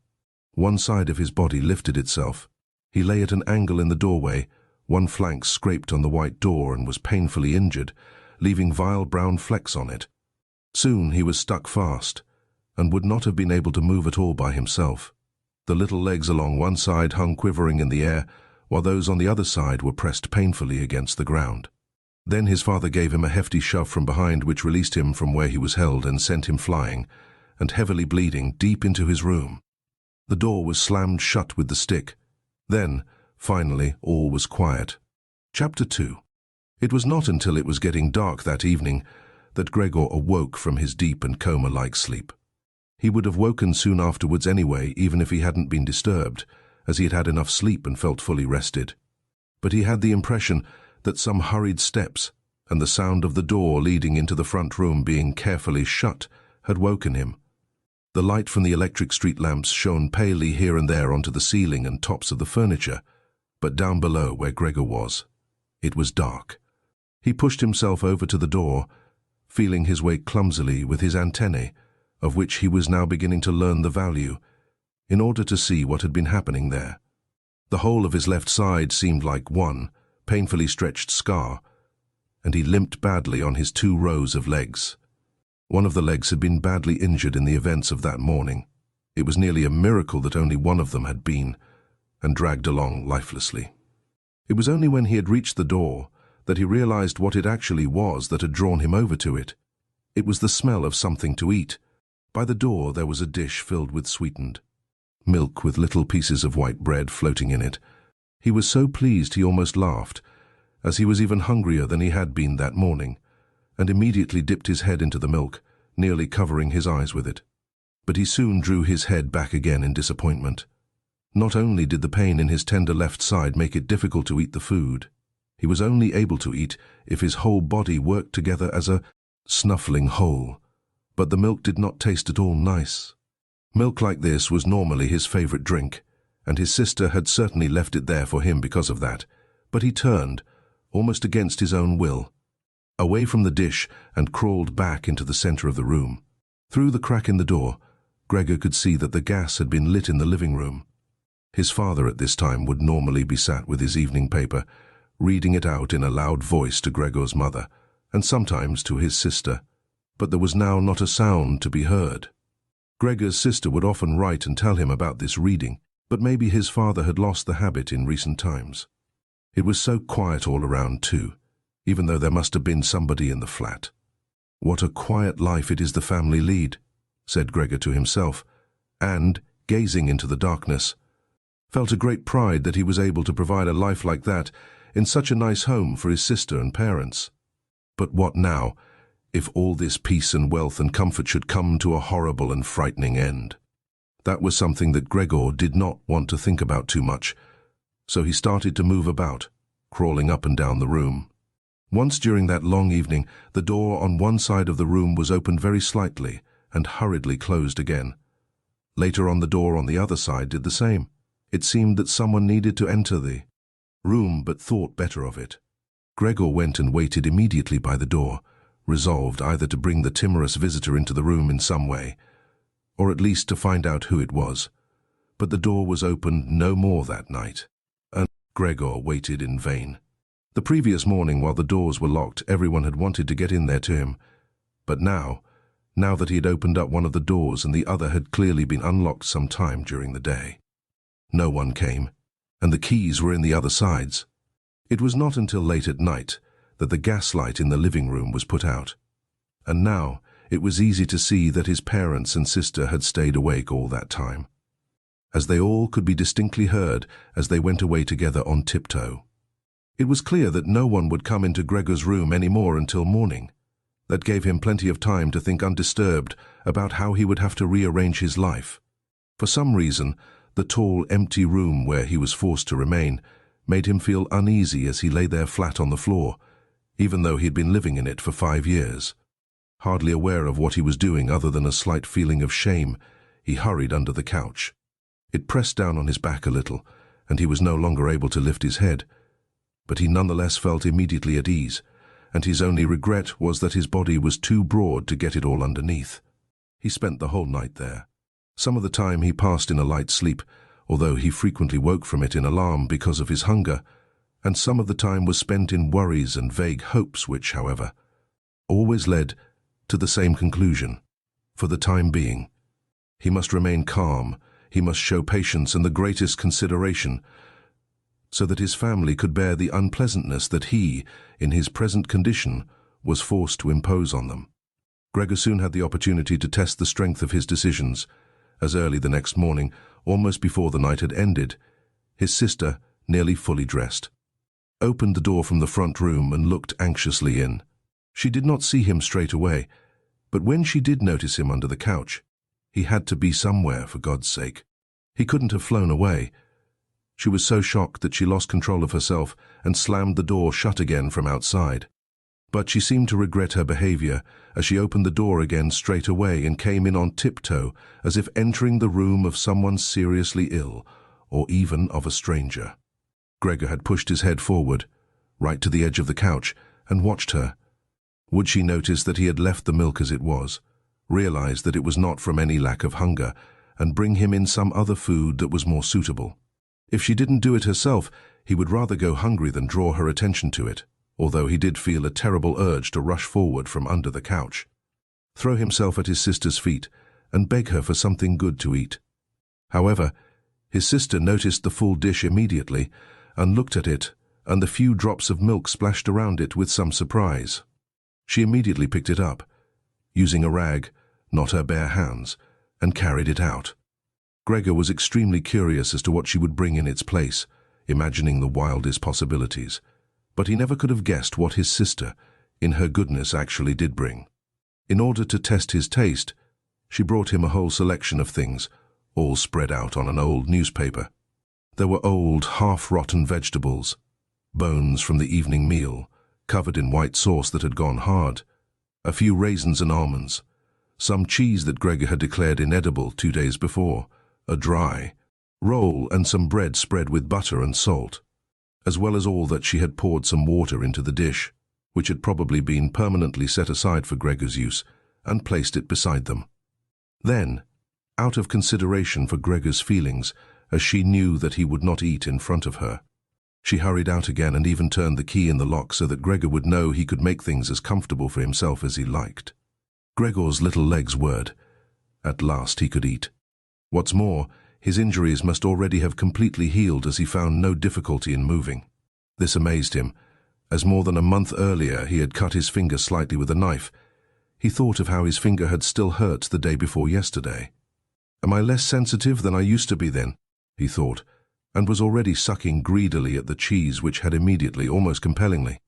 One side of his body lifted itself. He lay at an angle in the doorway, one flank scraped on the white door and was painfully injured, leaving vile brown flecks on it. Soon he was stuck fast, and would not have been able to move at all by himself. The little legs along one side hung quivering in the air, while those on the other side were pressed painfully against the ground. Then his father gave him a hefty shove from behind, which released him from where he was held and sent him flying, and heavily bleeding, deep into his room. The door was slammed shut with the stick. Then, finally, all was quiet. Chapter 2. It was not until it was getting dark that evening that Gregor awoke from his deep and coma-like sleep. He would have woken soon afterwards anyway, even if he hadn't been disturbed, as he had had enough sleep and felt fully rested. But he had the impression that some hurried steps and the sound of the door leading into the front room being carefully shut had woken him. The light from the electric street lamps shone palely here and there onto the ceiling and tops of the furniture, but down below where Gregor was, it was dark. He pushed himself over to the door, feeling his way clumsily with his antennae, of which he was now beginning to learn the value, in order to see what had been happening there. The whole of his left side seemed like one painfully stretched scar, and he limped badly on his 2 rows of legs. One of the legs had been badly injured in the events of that morning. It was nearly a miracle that only one of them had been, and dragged along lifelessly. It was only when he had reached the door that he realized what it actually was that had drawn him over to it. It was the smell of something to eat. By the door there was a dish filled with sweetened milk with little pieces of white bread floating in it. He was so pleased he almost laughed, as he was even hungrier than he had been that morning, and immediately dipped his head into the milk, nearly covering his eyes with it. But he soon drew his head back again in disappointment. Not only did the pain in his tender left side make it difficult to eat the food, he was only able to eat if his whole body worked together as a snuffling whole. But the milk did not taste at all nice. Milk like this was normally his favorite drink, and his sister had certainly left it there for him because of that, but he turned, almost against his own will, away from the dish and crawled back into the center of the room. Through the crack in the door, Gregor could see that the gas had been lit in the living room. His father at this time would normally be sat with his evening paper, reading it out in a loud voice to Gregor's mother, and sometimes to his sister, but there was now not a sound to be heard. Gregor's sister would often write and tell him about this reading, but maybe his father had lost the habit in recent times. It was so quiet all around too, even though there must have been somebody in the flat. "What a quiet life it is the family lead," said Gregor to himself, and, gazing into the darkness, felt a great pride that he was able to provide a life like that in such a nice home for his sister and parents. But what now, if all this peace and wealth and comfort should come to a horrible and frightening end? That was something that Gregor did not want to think about too much, So he started to move about, crawling up and down the room. Once during that long evening, the door on one side of the room was opened very slightly and hurriedly closed again. Later on, the door on the other side did the same. It seemed that someone needed to enter the room, but thought better of it. Gregor went and waited immediately by the door, resolved either to bring the timorous visitor into the room in some way, or at least to find out who it was. But the door was opened no more that night, and Gregor waited in vain. The previous morning, while the doors were locked, everyone had wanted to get in there to him. But now that he had opened up one of the doors and the other had clearly been unlocked some time during the day, no one came, and the keys were in the other sides. It was not until late at night that the gaslight in the living room was put out, and now it was easy to see that his parents and sister had stayed awake all that time, as they all could be distinctly heard as they went away together on tiptoe. It was clear that no one would come into Gregor's room any more until morning. That gave him plenty of time to think undisturbed about how he would have to rearrange his life. For some reason, the tall, empty room where he was forced to remain made him feel uneasy as he lay there flat on the floor, even though he had been living in it for 5 years. Hardly aware of what he was doing other than a slight feeling of shame, he hurried under the couch. It pressed down on his back a little, and he was no longer able to lift his head. But he nonetheless felt immediately at ease, and his only regret was that his body was too broad to get it all underneath. He spent the whole night there. Some of the time he passed in a light sleep, although he frequently woke from it in alarm because of his hunger, and some of the time was spent in worries and vague hopes which, however, always led to the same conclusion. For the time being, he must remain calm, he must show patience and the greatest consideration, so that his family could bear the unpleasantness that he, in his present condition, was forced to impose on them. Gregor soon had the opportunity to test the strength of his decisions, as early the next morning, almost before the night had ended, his sister, nearly fully dressed, opened the door from the front room and looked anxiously in. She did not see him straight away, but when she did notice him under the couch, he had to be somewhere, for God's sake. He couldn't have flown away. She was so shocked that she lost control of herself and slammed the door shut again from outside. But she seemed to regret her behavior as she opened the door again straight away and came in on tiptoe, as if entering the room of someone seriously ill, or even of a stranger. Gregor had pushed his head forward, right to the edge of the couch, and watched her. Would she notice that he had left the milk as it was, realize that it was not from any lack of hunger, and bring him in some other food that was more suitable? If she didn't do it herself, he would rather go hungry than draw her attention to it, although he did feel a terrible urge to rush forward from under the couch, throw himself at his sister's feet, and beg her for something good to eat. However, his sister noticed the full dish immediately, and looked at it, and the few drops of milk splashed around it with some surprise. She immediately picked it up, using a rag, not her bare hands, and carried it out. Gregor was extremely curious as to what she would bring in its place, imagining the wildest possibilities. But he never could have guessed what his sister, in her goodness, actually did bring. In order to test his taste, she brought him a whole selection of things, all spread out on an old newspaper. There were old, half-rotten vegetables, bones from the evening meal, covered in white sauce that had gone hard, a few raisins and almonds, some cheese that Gregor had declared inedible 2 days before, a dry roll and some bread spread with butter and salt, as well as all that she had poured some water into the dish, which had probably been permanently set aside for Gregor's use, and placed it beside them. Then, out of consideration for Gregor's feelings, as she knew that he would not eat in front of her, she hurried out again and even turned the key in the lock so that Gregor would know he could make things as comfortable for himself as he liked. Gregor's little legs whirred. At last he could eat. What's more, his injuries must already have completely healed, as he found no difficulty in moving. This amazed him, as more than a month earlier he had cut his finger slightly with a knife. He thought of how his finger had still hurt the day before yesterday. "Am I less sensitive than I used to be then?" he thought, and was already sucking greedily at the cheese which had immediately, almost compellingly,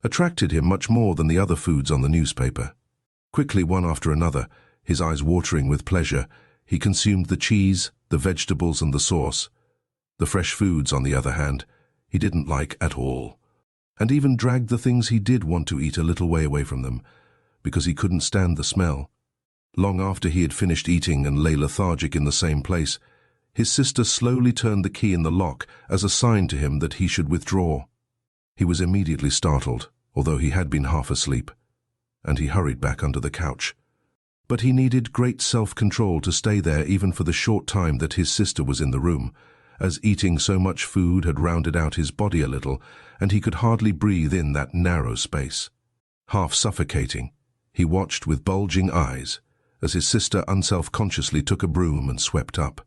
attracted him much more than the other foods on the newspaper. Quickly, one after another, his eyes watering with pleasure, he consumed the cheese, the vegetables and the sauce, The fresh foods, on the other hand, he didn't like at all, and even dragged the things he did want to eat a little way away from them, because he couldn't stand the smell. Long after he had finished eating and lay lethargic in the same place, his sister slowly turned the key in the lock as a sign to him that he should withdraw. He was immediately startled, although he had been half asleep, and he hurried back under the couch. But he needed great self-control to stay there even for the short time that his sister was in the room, as eating so much food had rounded out his body a little, and he could hardly breathe in that narrow space. Half suffocating, he watched with bulging eyes as his sister unself-consciously took a broom and swept up.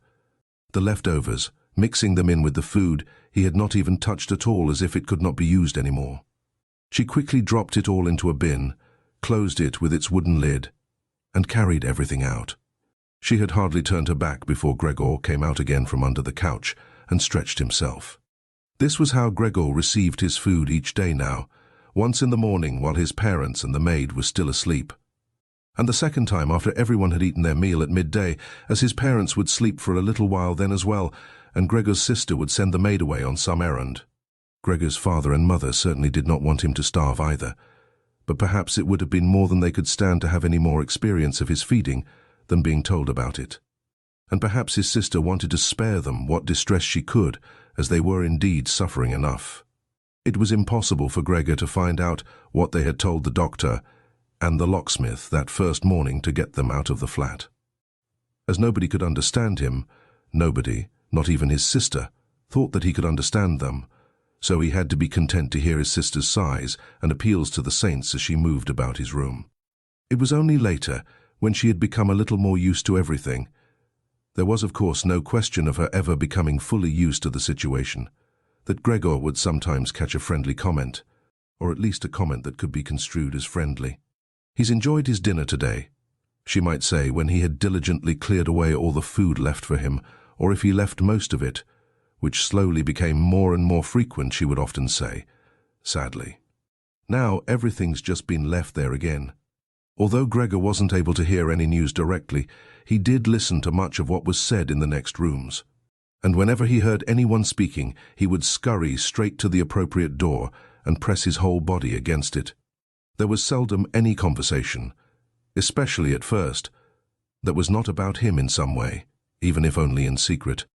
The leftovers, mixing them in with the food he had not even touched at all, as if it could not be used anymore. She quickly dropped it all into a bin, closed it with its wooden lid, and carried everything out. She had hardly turned her back before Gregor came out again from under the couch and stretched himself. This was how Gregor received his food each day now, once in the morning while his parents and the maid were still asleep, and the second time after everyone had eaten their meal at midday, as his parents would sleep for a little while then as well, and Gregor's sister would send the maid away on some errand. Gregor's father and mother certainly did not want him to starve either, but perhaps it would have been more than they could stand to have any more experience of his feeding than being told about it. And perhaps his sister wanted to spare them what distress she could, as they were indeed suffering enough. It was impossible for Gregor to find out what they had told the doctor and the locksmith that first morning to get them out of the flat. As nobody could understand him, nobody, not even his sister, thought that he could understand them, so he had to be content to hear his sister's sighs and appeals to the saints as she moved about his room. It was only later, when she had become a little more used to everything. There was, of course, no question of her ever becoming fully used to the situation, that Gregor would sometimes catch a friendly comment, or at least a comment that could be construed as friendly. "He's enjoyed his dinner today," she might say when he had diligently cleared away all the food left for him, or if he left most of it, which slowly became more and more frequent, she would often say, sadly. Now everything's just been left there again. Although Gregor wasn't able to hear any news directly, he did listen to much of what was said in the next rooms. And whenever he heard anyone speaking, he would scurry straight to the appropriate door and press his whole body against it. There was seldom any conversation, especially at first, that was not about him in some way, even if only in secret.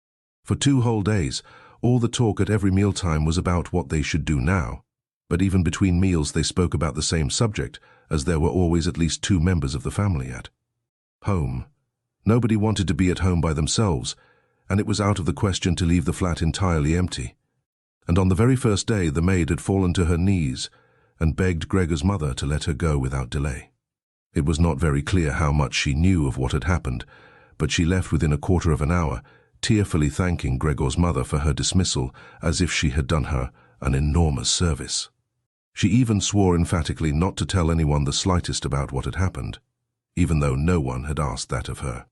For 2 whole days, all the talk at every mealtime was about what they should do now. But even between meals they spoke about the same subject, as there were always at least 2 members of the family at home. Nobody wanted to be at home by themselves, and it was out of the question to leave the flat entirely empty. And on the very first day the maid had fallen to her knees and begged Gregor's mother to let her go without delay. It was not very clear how much she knew of what had happened, but she left within a quarter of an hour, tearfully thanking Gregor's mother for her dismissal as if she had done her an enormous service. She even swore emphatically not to tell anyone the slightest about what had happened, even though no one had asked that of her.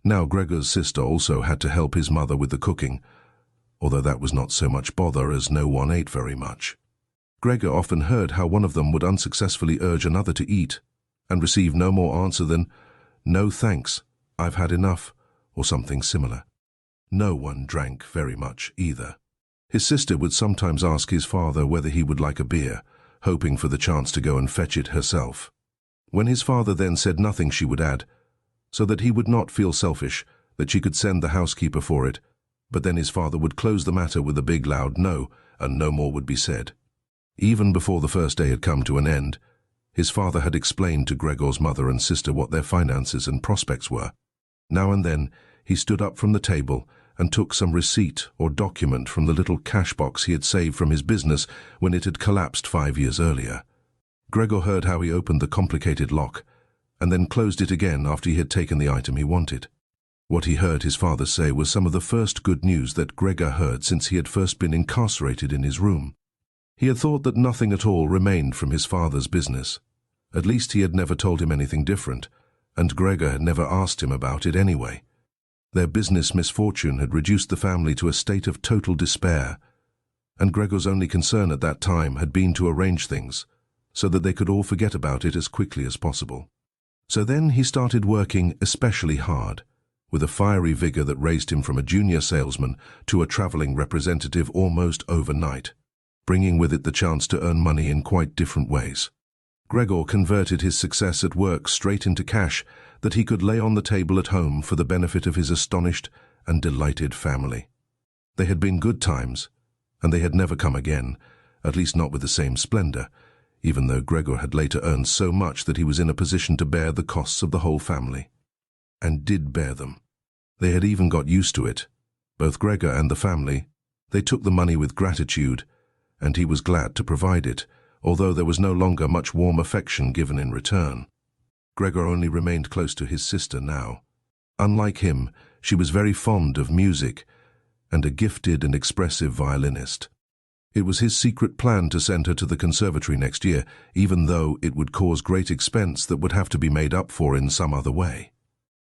Now Gregor's sister also had to help his mother with the cooking, although that was not so much bother as no one ate very much. Gregor often heard how one of them would unsuccessfully urge another to eat, and receive no more answer than, "No thanks, I've had enough," or something similar. No one drank very much either. His sister would sometimes ask his father whether he would like a beer, hoping for the chance to go and fetch it herself. When his father then said nothing, she would add, so that he would not feel selfish, that she could send the housekeeper for it, but then his father would close the matter with a big loud no, and no more would be said. Even before the first day had come to an end, his father had explained to Gregor's mother and sister what their finances and prospects were. Now and then he stood up from the table and took some receipt or document from the little cash box he had saved from his business when it had collapsed 5 years earlier. Gregor heard how he opened the complicated lock, and then closed it again after he had taken the item he wanted. What he heard his father say was some of the first good news that Gregor heard since he had first been incarcerated in his room. He had thought that nothing at all remained from his father's business. At least he had never told him anything different, and Gregor had never asked him about it anyway. Their business misfortune had reduced the family to a state of total despair, and Gregor's only concern at that time had been to arrange things so that they could all forget about it as quickly as possible. So then he started working especially hard. with a fiery vigor that raised him from a junior salesman to a traveling representative almost overnight, bringing with it the chance to earn money in quite different ways. Gregor converted his success at work straight into cash that he could lay on the table at home for the benefit of his astonished and delighted family. They had been good times, and they had never come again, at least not with the same splendor, even though Gregor had later earned so much that he was in a position to bear the costs of the whole family. And did bear them. They had even got used to it. Both Gregor and the family. They took the money with gratitude, and he was glad to provide it, although there was no longer much warm affection given in return. Gregor only remained close to his sister now. Unlike him, she was very fond of music, and a gifted and expressive violinist. It was his secret plan to send her to the conservatory next year, even though it would cause great expense that would have to be made up for in some other way.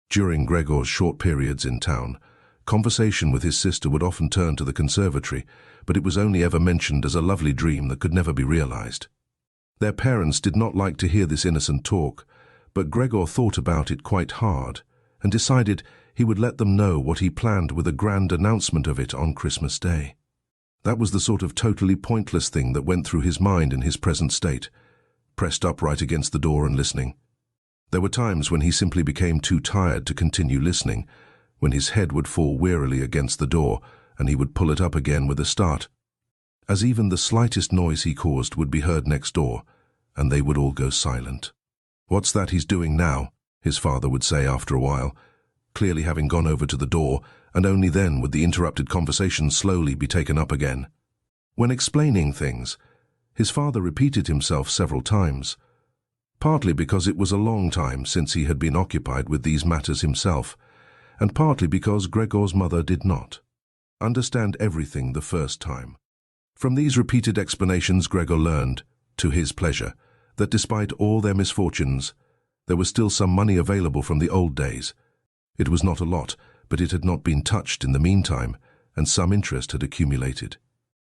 During Gregor's short periods in town, conversation with his sister would often turn to the conservatory, but it was only ever mentioned as a lovely dream that could never be realized. Their parents did not like to hear this innocent talk, but Gregor thought about it quite hard and decided he would let them know what he planned with a grand announcement of it on Christmas Day. That was the sort of totally pointless thing that went through his mind in his present state, pressed upright against the door and listening. There were times when he simply became too tired to continue listening, when his head would fall wearily against the door and he would pull it up again with a start, as even the slightest noise he caused would be heard next door, and they would all go silent. "What's that he's doing now?" his father would say after a while, clearly having gone over to the door, and only then would the interrupted conversation slowly be taken up again. When explaining things, his father repeated himself several times, partly because it was a long time since he had been occupied with these matters himself, and partly because Gregor's mother did not understand everything the first time. From these repeated explanations, Gregor learned, to his pleasure, that despite all their misfortunes, there was still some money available from the old days. It was not a lot, but it had not been touched in the meantime, and some interest had accumulated.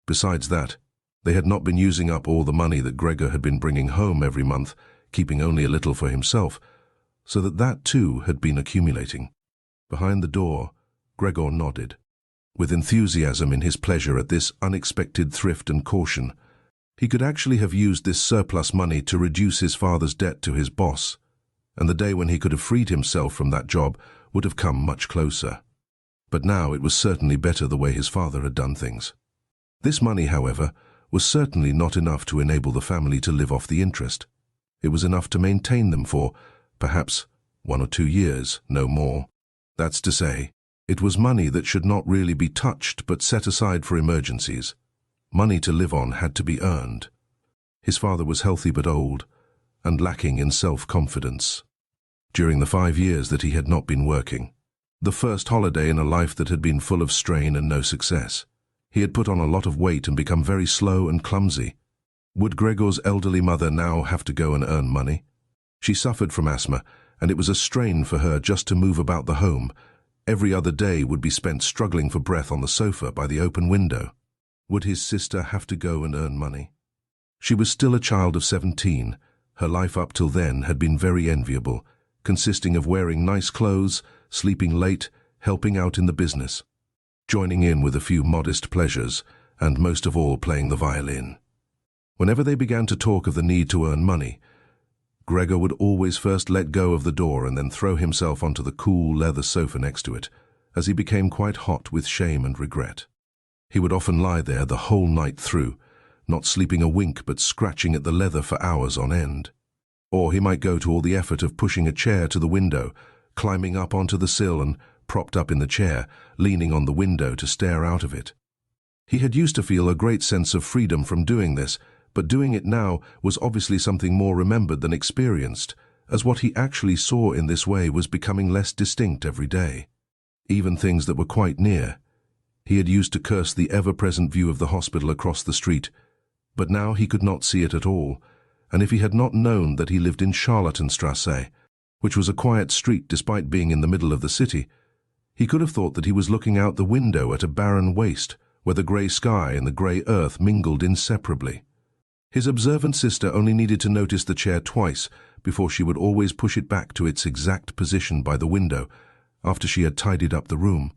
Besides that, they had not been using up all the money that Gregor had been bringing home every month, keeping only a little for himself, so that too had been accumulating. Behind the door, Gregor nodded, with enthusiasm in his pleasure at this unexpected thrift and caution. He could actually have used this surplus money to reduce his father's debt to his boss, and the day when he could have freed himself from that job would have come much closer. But now it was certainly better the way his father had done things. This money, however, was certainly not enough to enable the family to live off the interest. It was enough to maintain them for, perhaps, 1 or 2 years, no more. That's to say, it was money that should not really be touched but set aside for emergencies. Money to live on had to be earned. His father was healthy but old, and lacking in self-confidence. During the 5 years that he had not been working, the first holiday in a life that had been full of strain and no success, he had put on a lot of weight and become very slow and clumsy. Would Gregor's elderly mother now have to go and earn money? She suffered from asthma, and it was a strain for her just to move about the home. Every other day would be spent struggling for breath on the sofa by the open window. Would his sister have to go and earn money? She was still a child of 17. Her life up till then had been very enviable, consisting of wearing nice clothes, sleeping late, helping out in the business, joining in with a few modest pleasures, and most of all playing the violin. Whenever they began to talk of the need to earn money, Gregor would always first let go of the door and then throw himself onto the cool leather sofa next to it, as he became quite hot with shame and regret. He would often lie there the whole night through, not sleeping a wink but scratching at the leather for hours on end. Or he might go to all the effort of pushing a chair to the window, climbing up onto the sill and, propped up in the chair, leaning on the window to stare out of it. He had used to feel a great sense of freedom from doing this, but doing it now was obviously something more remembered than experienced, as what he actually saw in this way was becoming less distinct every day. Even things that were quite near. He had used to curse the ever-present view of the hospital across the street, but now he could not see it at all, and if he had not known that he lived in Charlottenstrasse, which was a quiet street despite being in the middle of the city, he could have thought that he was looking out the window at a barren waste where the grey sky and the grey earth mingled inseparably. His observant sister only needed to notice the chair twice before she would always push it back to its exact position by the window, after she had tidied up the room,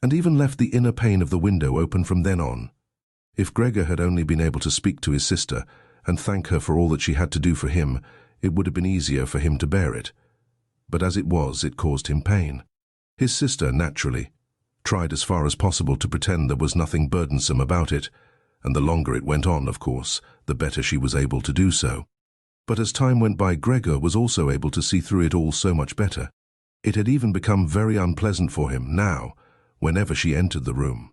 and even left the inner pane of the window open from then on. If Gregor had only been able to speak to his sister and thank her for all that she had to do for him, it would have been easier for him to bear it. But as it was, it caused him pain. His sister, naturally, tried as far as possible to pretend there was nothing burdensome about it, and the longer it went on, of course, the better she was able to do so. But as time went by, Gregor was also able to see through it all so much better. It had even become very unpleasant for him now, whenever she entered the room.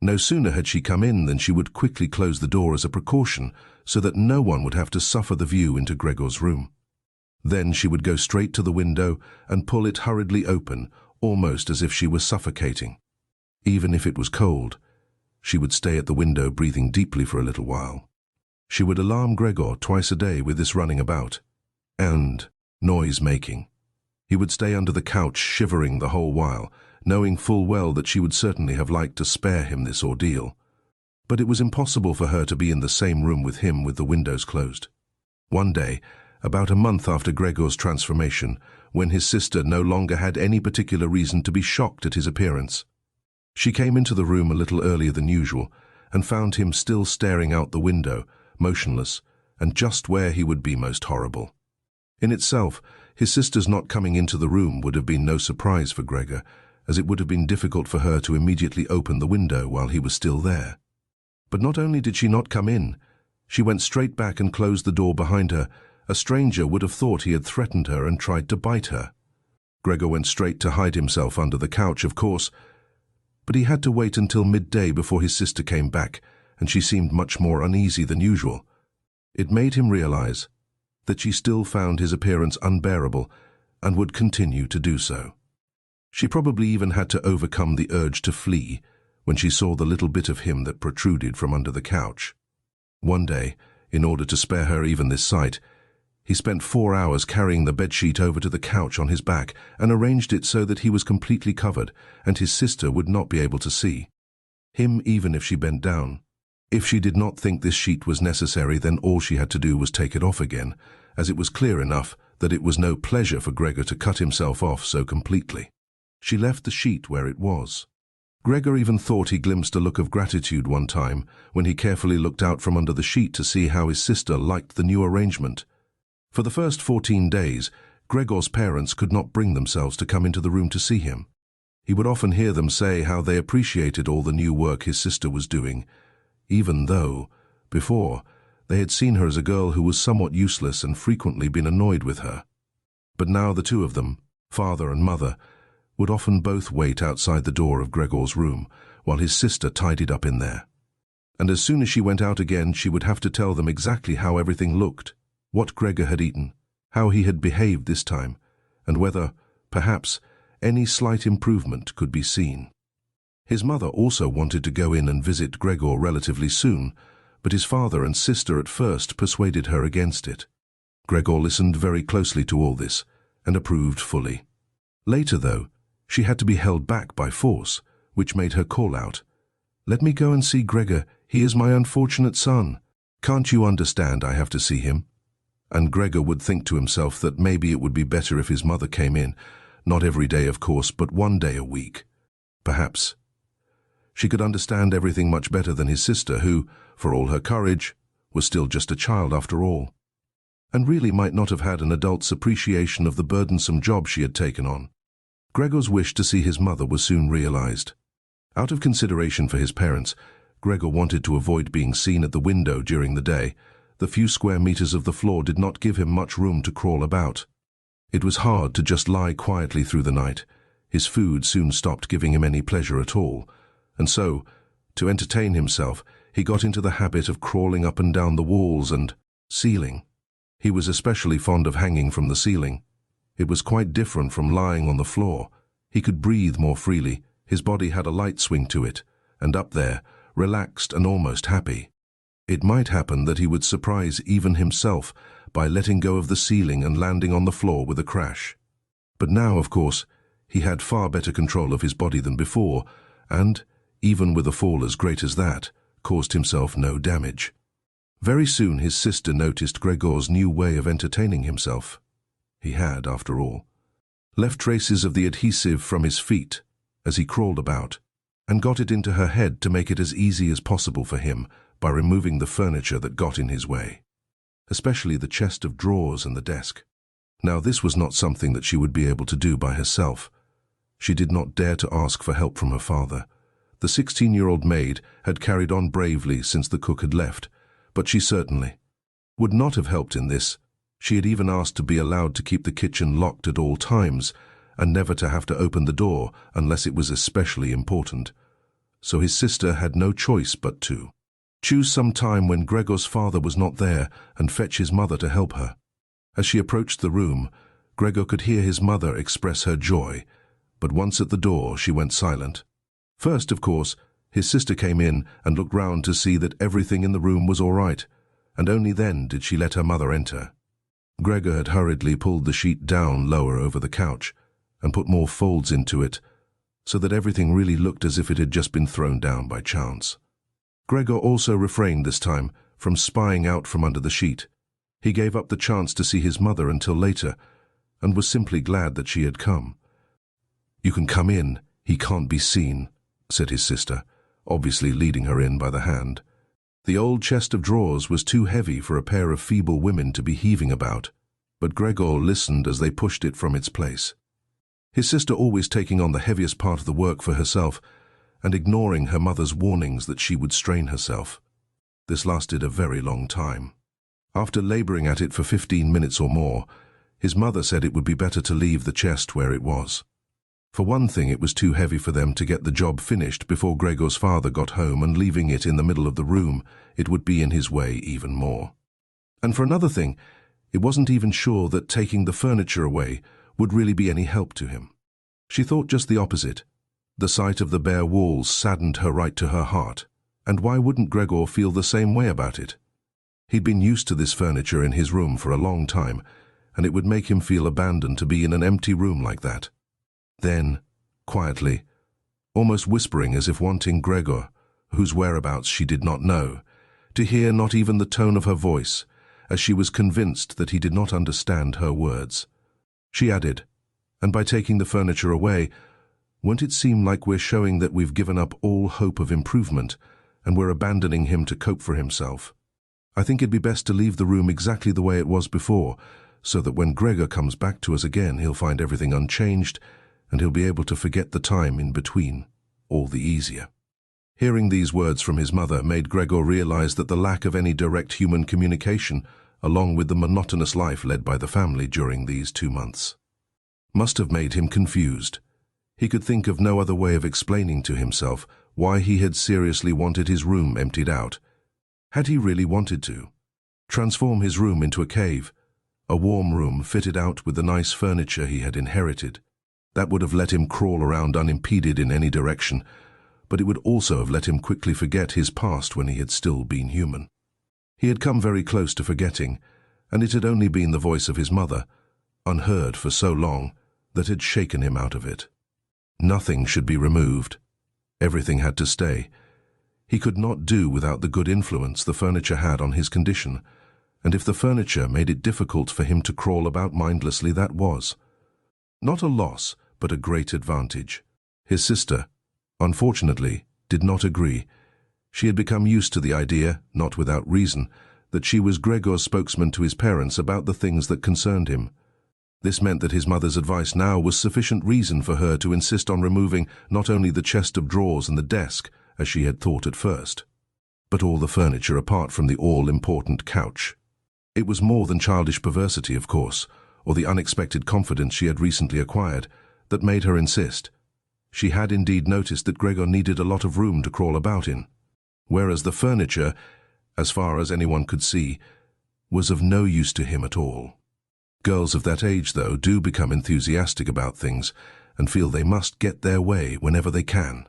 No sooner had she come in than she would quickly close the door as a precaution so that no one would have to suffer the view into Gregor's room. Then she would go straight to the window and pull it hurriedly open, almost as if she were suffocating. Even if it was cold, she would stay at the window breathing deeply for a little while. She would alarm Gregor twice a day with this running about and noise-making. He would stay under the couch shivering the whole while, knowing full well that she would certainly have liked to spare him this ordeal. But it was impossible for her to be in the same room with him with the windows closed. One day, about a month after Gregor's transformation, when his sister no longer had any particular reason to be shocked at his appearance, she came into the room a little earlier than usual and found him still staring out the window, motionless, and just where he would be most horrible. In itself, his sister's not coming into the room would have been no surprise for Gregor, as it would have been difficult for her to immediately open the window while he was still there. But not only did she not come in, she went straight back and closed the door behind her. A stranger would have thought he had threatened her and tried to bite her. Gregor went straight to hide himself under the couch, of course, but he had to wait until midday before his sister came back, and she seemed much more uneasy than usual. It made him realize that she still found his appearance unbearable and would continue to do so. She probably even had to overcome the urge to flee when she saw the little bit of him that protruded from under the couch. One day, in order to spare her even this sight, he spent 4 hours carrying the bedsheet over to the couch on his back and arranged it so that he was completely covered and his sister would not be able to see him even if she bent down. If she did not think this sheet was necessary, then all she had to do was take it off again, as it was clear enough that it was no pleasure for Gregor to cut himself off so completely. She left the sheet where it was. Gregor even thought he glimpsed a look of gratitude one time when he carefully looked out from under the sheet to see how his sister liked the new arrangement. For the first 14 days, Gregor's parents could not bring themselves to come into the room to see him. He would often hear them say how they appreciated all the new work his sister was doing, even though, before, they had seen her as a girl who was somewhat useless and frequently been annoyed with her. But now the two of them, father and mother, would often both wait outside the door of Gregor's room while his sister tidied up in there. And as soon as she went out again, she would have to tell them exactly how everything looked, what Gregor had eaten, how he had behaved this time, and whether, perhaps, any slight improvement could be seen. His mother also wanted to go in and visit Gregor relatively soon, but his father and sister at first persuaded her against it. Gregor listened very closely to all this and approved fully. Later, though, she had to be held back by force, which made her call out, "Let me go and see Gregor. He is my unfortunate son. Can't you understand I have to see him?" And Gregor would think to himself that maybe it would be better if his mother came in, not every day, of course, but one day a week. Perhaps. She could understand everything much better than his sister, who, for all her courage, was still just a child after all, and really might not have had an adult's appreciation of the burdensome job she had taken on. Gregor's wish to see his mother was soon realized. Out of consideration for his parents, Gregor wanted to avoid being seen at the window during the day. The few square meters of the floor did not give him much room to crawl about. It was hard to just lie quietly through the night. His food soon stopped giving him any pleasure at all, and so, to entertain himself, he got into the habit of crawling up and down the walls and ceiling. He was especially fond of hanging from the ceiling. It was quite different from lying on the floor. He could breathe more freely, his body had a light swing to it, and up there, relaxed and almost happy. It might happen that he would surprise even himself by letting go of the ceiling and landing on the floor with a crash. But now, of course, he had far better control of his body than before, and, even with a fall as great as that, caused himself no damage. Very soon his sister noticed Gregor's new way of entertaining himself. He had, after all, left traces of the adhesive from his feet as he crawled about, and got it into her head to make it as easy as possible for him by removing the furniture that got in his way, especially the chest of drawers and the desk. Now this was not something that she would be able to do by herself. She did not dare to ask for help from her father. The 16-year-old maid had carried on bravely since the cook had left, but she certainly would not have helped in this. She had even asked to be allowed to keep the kitchen locked at all times and never to have to open the door unless it was especially important. So his sister had no choice but to choose some time when Gregor's father was not there and fetch his mother to help her. As she approached the room, Gregor could hear his mother express her joy, but once at the door she went silent. First, of course, his sister came in and looked round to see that everything in the room was all right, and only then did she let her mother enter. Gregor had hurriedly pulled the sheet down lower over the couch and put more folds into it, so that everything really looked as if it had just been thrown down by chance. Gregor also refrained this time from spying out from under the sheet. He gave up the chance to see his mother until later, and was simply glad that she had come. "You can come in, he can't be seen," said his sister, obviously leading her in by the hand. The old chest of drawers was too heavy for a pair of feeble women to be heaving about, but Gregor listened as they pushed it from its place. His sister always taking on the heaviest part of the work for herself and ignoring her mother's warnings that she would strain herself. This lasted a very long time. After laboring at it for 15 minutes or more, his mother said it would be better to leave the chest where it was. For one thing, it was too heavy for them to get the job finished before Gregor's father got home, and leaving it in the middle of the room, it would be in his way even more. And for another thing, it wasn't even sure that taking the furniture away would really be any help to him. She thought just the opposite. The sight of the bare walls saddened her right to her heart, and why wouldn't Gregor feel the same way about it? He'd been used to this furniture in his room for a long time, and it would make him feel abandoned to be in an empty room like that. Then, quietly, almost whispering as if wanting Gregor, whose whereabouts she did not know, to hear not even the tone of her voice, as she was convinced that he did not understand her words, she added, "And by taking the furniture away, won't it seem like we're showing that we've given up all hope of improvement and we're abandoning him to cope for himself? I think it'd be best to leave the room exactly the way it was before, so that when Gregor comes back to us again, he'll find everything unchanged and he'll be able to forget the time in between, all the easier." Hearing these words from his mother made Gregor realize that the lack of any direct human communication, along with the monotonous life led by the family during these 2 months, must have made him confused. He could think of no other way of explaining to himself why he had seriously wanted his room emptied out. Had he really wanted to transform his room into a cave, a warm room fitted out with the nice furniture he had inherited? That would have let him crawl around unimpeded in any direction, but it would also have let him quickly forget his past when he had still been human. He had come very close to forgetting, and it had only been the voice of his mother, unheard for so long, that had shaken him out of it. Nothing should be removed. Everything had to stay. He could not do without the good influence the furniture had on his condition, and if the furniture made it difficult for him to crawl about mindlessly, that was not a loss, but a great advantage. His sister, unfortunately, did not agree. She had become used to the idea, not without reason, that she was Gregor's spokesman to his parents about the things that concerned him. This meant that his mother's advice now was sufficient reason for her to insist on removing not only the chest of drawers and the desk, as she had thought at first, but all the furniture apart from the all-important couch. It was more than childish perversity, of course, or the unexpected confidence she had recently acquired, that made her insist. She had indeed noticed that Gregor needed a lot of room to crawl about in, whereas the furniture, as far as anyone could see, was of no use to him at all. Girls of that age, though, do become enthusiastic about things and feel they must get their way whenever they can.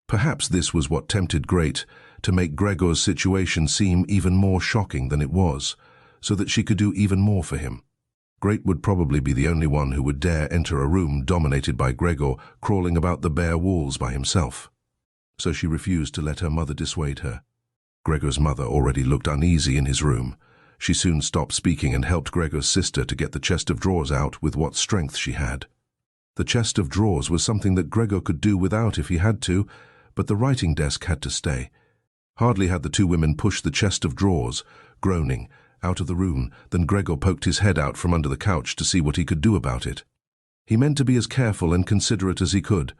Perhaps this was what tempted Great to make Gregor's situation seem even more shocking than it was, so that she could do even more for him. Great would probably be the only one who would dare enter a room dominated by Gregor crawling about the bare walls by himself. So she refused to let her mother dissuade her. Gregor's mother already looked uneasy in his room. She soon stopped speaking and helped Gregor's sister to get the chest of drawers out with what strength she had. The chest of drawers was something that Gregor could do without if he had to, but the writing desk had to stay. Hardly had the two women pushed the chest of drawers, groaning, out of the room than Gregor poked his head out from under the couch to see what he could do about it. He meant to be as careful and considerate as he could,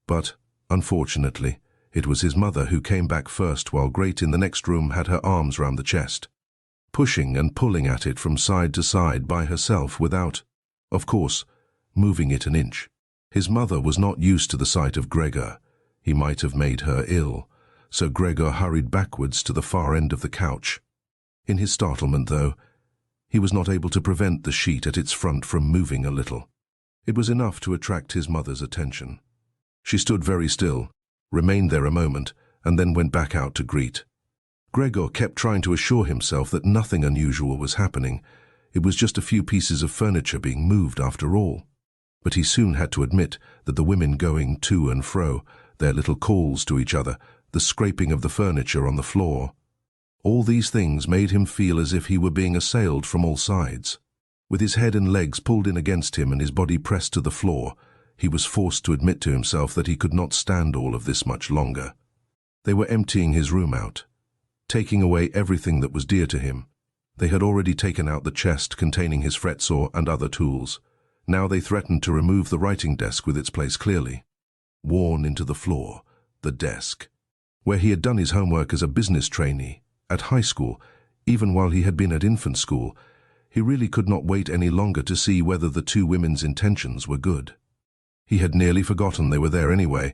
but, unfortunately, it was his mother who came back first while Great in the next room had her arms round the chest, pushing and pulling at it from side to side by herself without, of course, moving it an inch. His mother was not used to the sight of Gregor. He might have made her ill, so Gregor hurried backwards to the far end of the couch. In his startlement, though, he was not able to prevent the sheet at its front from moving a little. It was enough to attract his mother's attention. She stood very still, remained there a moment, and then went back out to greet. Gregor kept trying to assure himself that nothing unusual was happening. It was just a few pieces of furniture being moved after all. But he soon had to admit that the women going to and fro, their little calls to each other, the scraping of the furniture on the floor, all these things made him feel as if he were being assailed from all sides. With his head and legs pulled in against him and his body pressed to the floor, he was forced to admit to himself that he could not stand all of this much longer. They were emptying his room out, taking away everything that was dear to him. They had already taken out the chest containing his fretsaw and other tools. Now they threatened to remove the writing desk with its place clearly worn into the floor, the desk, where he had done his homework as a business trainee, at high school, even while he had been at infant school. He really could not wait any longer to see whether the two women's intentions were good. He had nearly forgotten they were there anyway,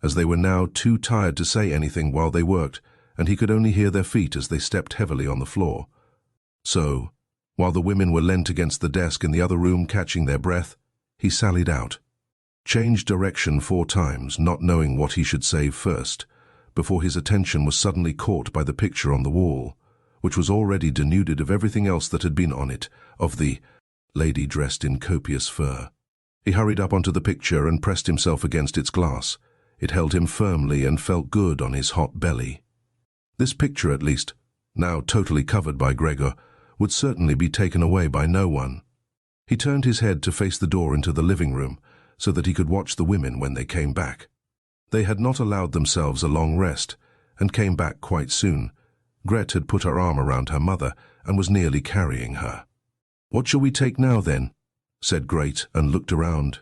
as they were now too tired to say anything while they worked, and he could only hear their feet as they stepped heavily on the floor. So, while the women were leant against the desk in the other room catching their breath, he sallied out, changed direction 4 times, not knowing what he should say first, before his attention was suddenly caught by the picture on the wall, which was already denuded of everything else that had been on it, of the lady dressed in copious fur. He hurried up onto the picture and pressed himself against its glass. It held him firmly and felt good on his hot belly. This picture, at least, now totally covered by Gregor, would certainly be taken away by no one. He turned his head to face the door into the living room, so that he could watch the women when they came back. They had not allowed themselves a long rest, and came back quite soon. Gret had put her arm around her mother and was nearly carrying her. "What shall we take now, then?" said Gret, and looked around.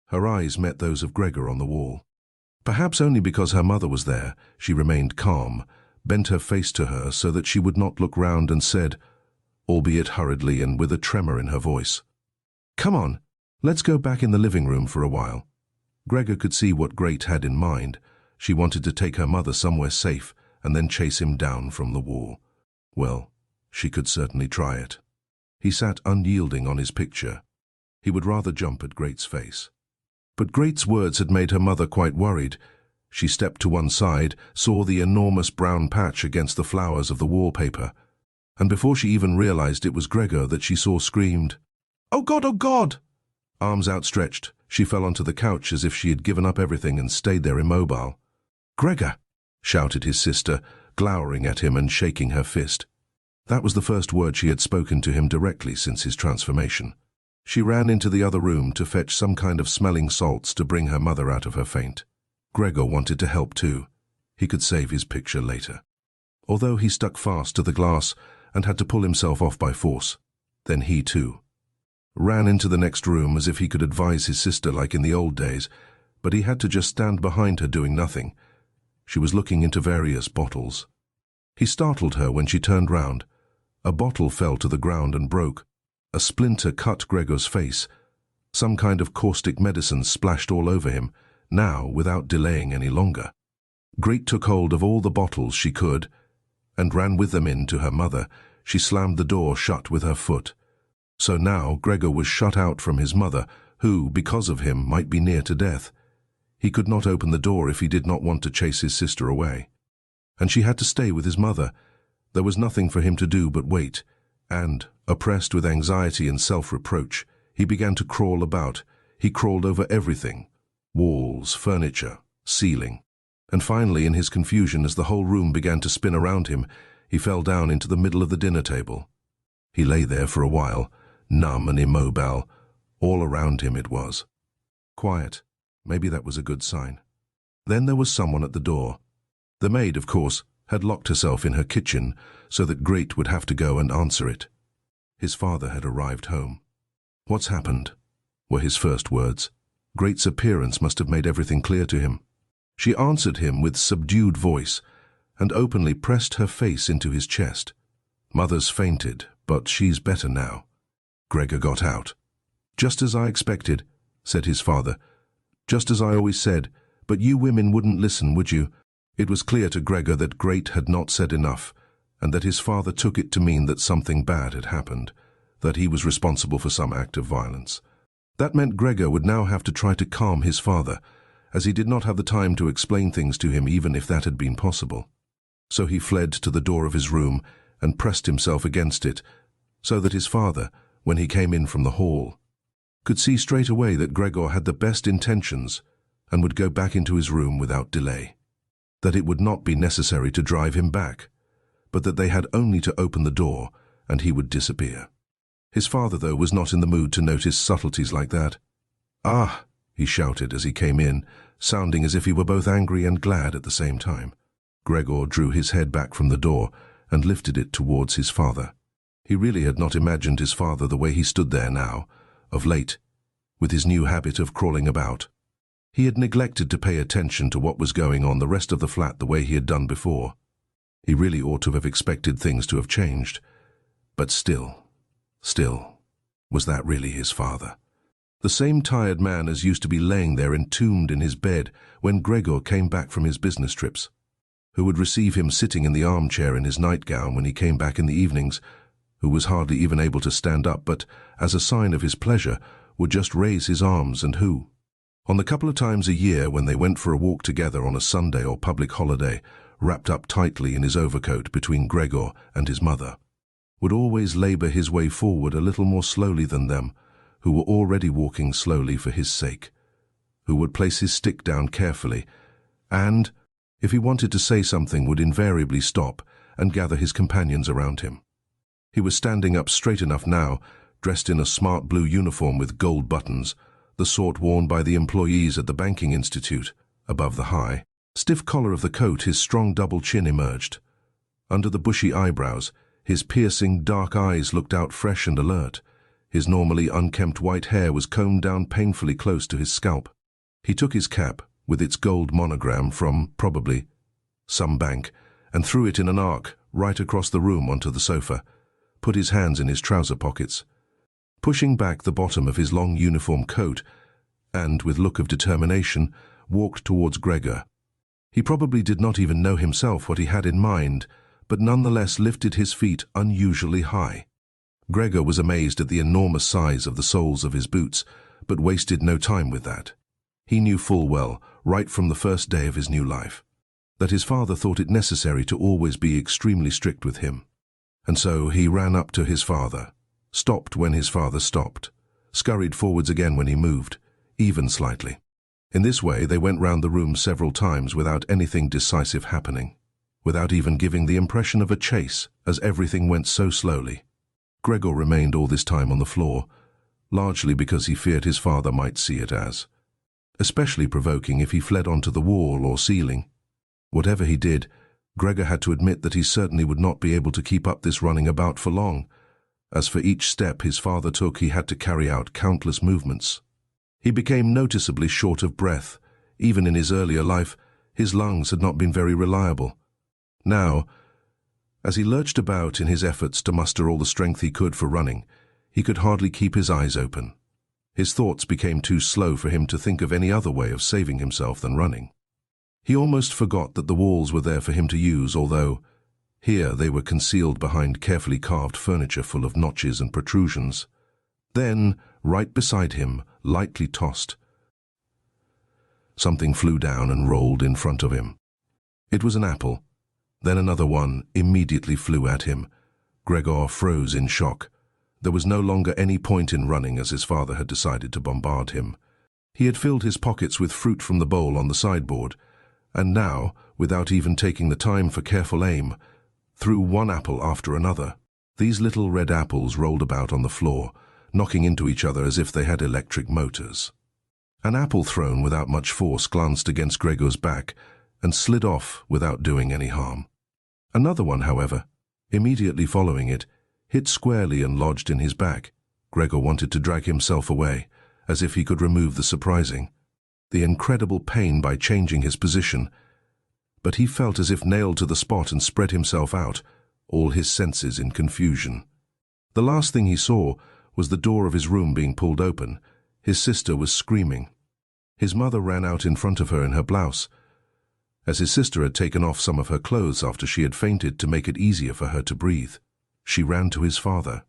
Her eyes met those of Gregor on the wall. Perhaps only because her mother was there, she remained calm, bent her face to her so that she would not look round, and said, albeit hurriedly and with a tremor in her voice, "Come on, let's go back in the living room for a while." Gregor could see what Gret had in mind. She wanted to take her mother somewhere safe and then chase him down from the wall. Well, she could certainly try it. He sat unyielding on his picture. He would rather jump at Gret's face. But Gret's words had made her mother quite worried. She stepped to one side, saw the enormous brown patch against the flowers of the wallpaper, and before she even realized it was Gregor that she saw, screamed, "Oh God, oh God!" Arms outstretched, she fell onto the couch as if she had given up everything and stayed there immobile. "Gregor!" shouted his sister, glowering at him and shaking her fist. That was the first word she had spoken to him directly since his transformation. She ran into the other room to fetch some kind of smelling salts to bring her mother out of her faint. Gregor wanted to help too. He could save his picture later. Although he stuck fast to the glass and had to pull himself off by force, then he too ran into the next room as if he could advise his sister like in the old days, but he had to just stand behind her doing nothing. She was looking into various bottles. He startled her when she turned round. A bottle fell to the ground and broke. A splinter cut Gregor's face. Some kind of caustic medicine splashed all over him, now without delaying any longer. Gret took hold of all the bottles she could and ran with them in to her mother. She slammed the door shut with her foot. So now Gregor was shut out from his mother, who, because of him, might be near to death. He could not open the door if he did not want to chase his sister away. And she had to stay with his mother. There was nothing for him to do but wait, and, oppressed with anxiety and self-reproach, he began to crawl about. He crawled over everything: walls, furniture, ceiling. And finally, in his confusion, as the whole room began to spin around him, he fell down into the middle of the dinner table. He lay there for a while, numb and immobile. All around him it was. Quiet. Maybe that was a good sign. Then there was someone at the door. The maid, of course, had locked herself in her kitchen so that Great would have to go and answer it. His father had arrived home. "What's happened?" were his first words. Great's appearance must have made everything clear to him. She answered him with subdued voice and openly pressed her face into his chest. "Mother's fainted, but she's better now." Gregor got out. "Just as I expected," said his father. "Just as I always said, but you women wouldn't listen, would you?" It was clear to Gregor that Great had not said enough, and that his father took it to mean that something bad had happened, that he was responsible for some act of violence. That meant Gregor would now have to try to calm his father, as he did not have the time to explain things to him even if that had been possible. So he fled to the door of his room and pressed himself against it, so that his father, when he came in from the hall, could see straight away that Gregor had the best intentions and would go back into his room without delay. That it would not be necessary to drive him back, but that they had only to open the door and he would disappear. His father, though, was not in the mood to notice subtleties like that. "Ah!" he shouted as he came in, sounding as if he were both angry and glad at the same time. Gregor drew his head back from the door and lifted it towards his father. He really had not imagined his father the way he stood there now, of late, with his new habit of crawling about. He had neglected to pay attention to what was going on the rest of the flat the way he had done before. He really ought to have expected things to have changed. But still, was that really his father? The same tired man as used to be laying there entombed in his bed when Gregor came back from his business trips, who would receive him sitting in the armchair in his nightgown when he came back in the evenings, who was hardly even able to stand up, but, as a sign of his pleasure, would just raise his arms, and who, on the couple of times a year when they went for a walk together on a Sunday or public holiday, wrapped up tightly in his overcoat between Gregor and his mother, would always labour his way forward a little more slowly than them, who were already walking slowly for his sake, who would place his stick down carefully, and, if he wanted to say something, would invariably stop and gather his companions around him. He was standing up straight enough now, dressed in a smart blue uniform with gold buttons, the sort worn by the employees at the banking institute, above the high, stiff collar of the coat. His strong double chin emerged. Under the bushy eyebrows, his piercing dark eyes looked out fresh and alert. His normally unkempt white hair was combed down painfully close to his scalp. He took his cap, with its gold monogram from, probably, some bank, and threw it in an arc right across the room onto the sofa, put his hands in his trouser pockets, pushing back the bottom of his long uniform coat, and, with look of determination, walked towards Gregor. He probably did not even know himself what he had in mind, but nonetheless lifted his feet unusually high. Gregor was amazed at the enormous size of the soles of his boots, but wasted no time with that. He knew full well, right from the first day of his new life, that his father thought it necessary to always be extremely strict with him. And so he ran up to his father, stopped when his father stopped, scurried forwards again when he moved, even slightly. In this way they went round the room several times without anything decisive happening, without even giving the impression of a chase, as everything went so slowly. Gregor remained all this time on the floor, largely because he feared his father might see it as especially provoking if he fled onto the wall or ceiling. Whatever he did, Gregor had to admit that he certainly would not be able to keep up this running about for long, as for each step his father took he had to carry out countless movements. He became noticeably short of breath. Even in his earlier life, his lungs had not been very reliable. Now, as he lurched about in his efforts to muster all the strength he could for running, he could hardly keep his eyes open. His thoughts became too slow for him to think of any other way of saving himself than running. He almost forgot that the walls were there for him to use, although here they were concealed behind carefully carved furniture full of notches and protrusions. Then, right beside him, lightly tossed, something flew down and rolled in front of him. It was an apple. Then another one immediately flew at him. Gregor froze in shock. There was no longer any point in running, as his father had decided to bombard him. He had filled his pockets with fruit from the bowl on the sideboard, and now, without even taking the time for careful aim, threw one apple after another. These little red apples rolled about on the floor, knocking into each other as if they had electric motors. An apple thrown without much force glanced against Gregor's back and slid off without doing any harm. Another one, however, immediately following it, hit squarely and lodged in his back. Gregor wanted to drag himself away, as if he could remove the surprising, the incredible pain by changing his position, but he felt as if nailed to the spot and spread himself out, all his senses in confusion. The last thing he saw was the door of his room being pulled open. His sister was screaming. His mother ran out in front of her in her blouse, as his sister had taken off some of her clothes after she had fainted to make it easier for her to breathe. She ran to his father,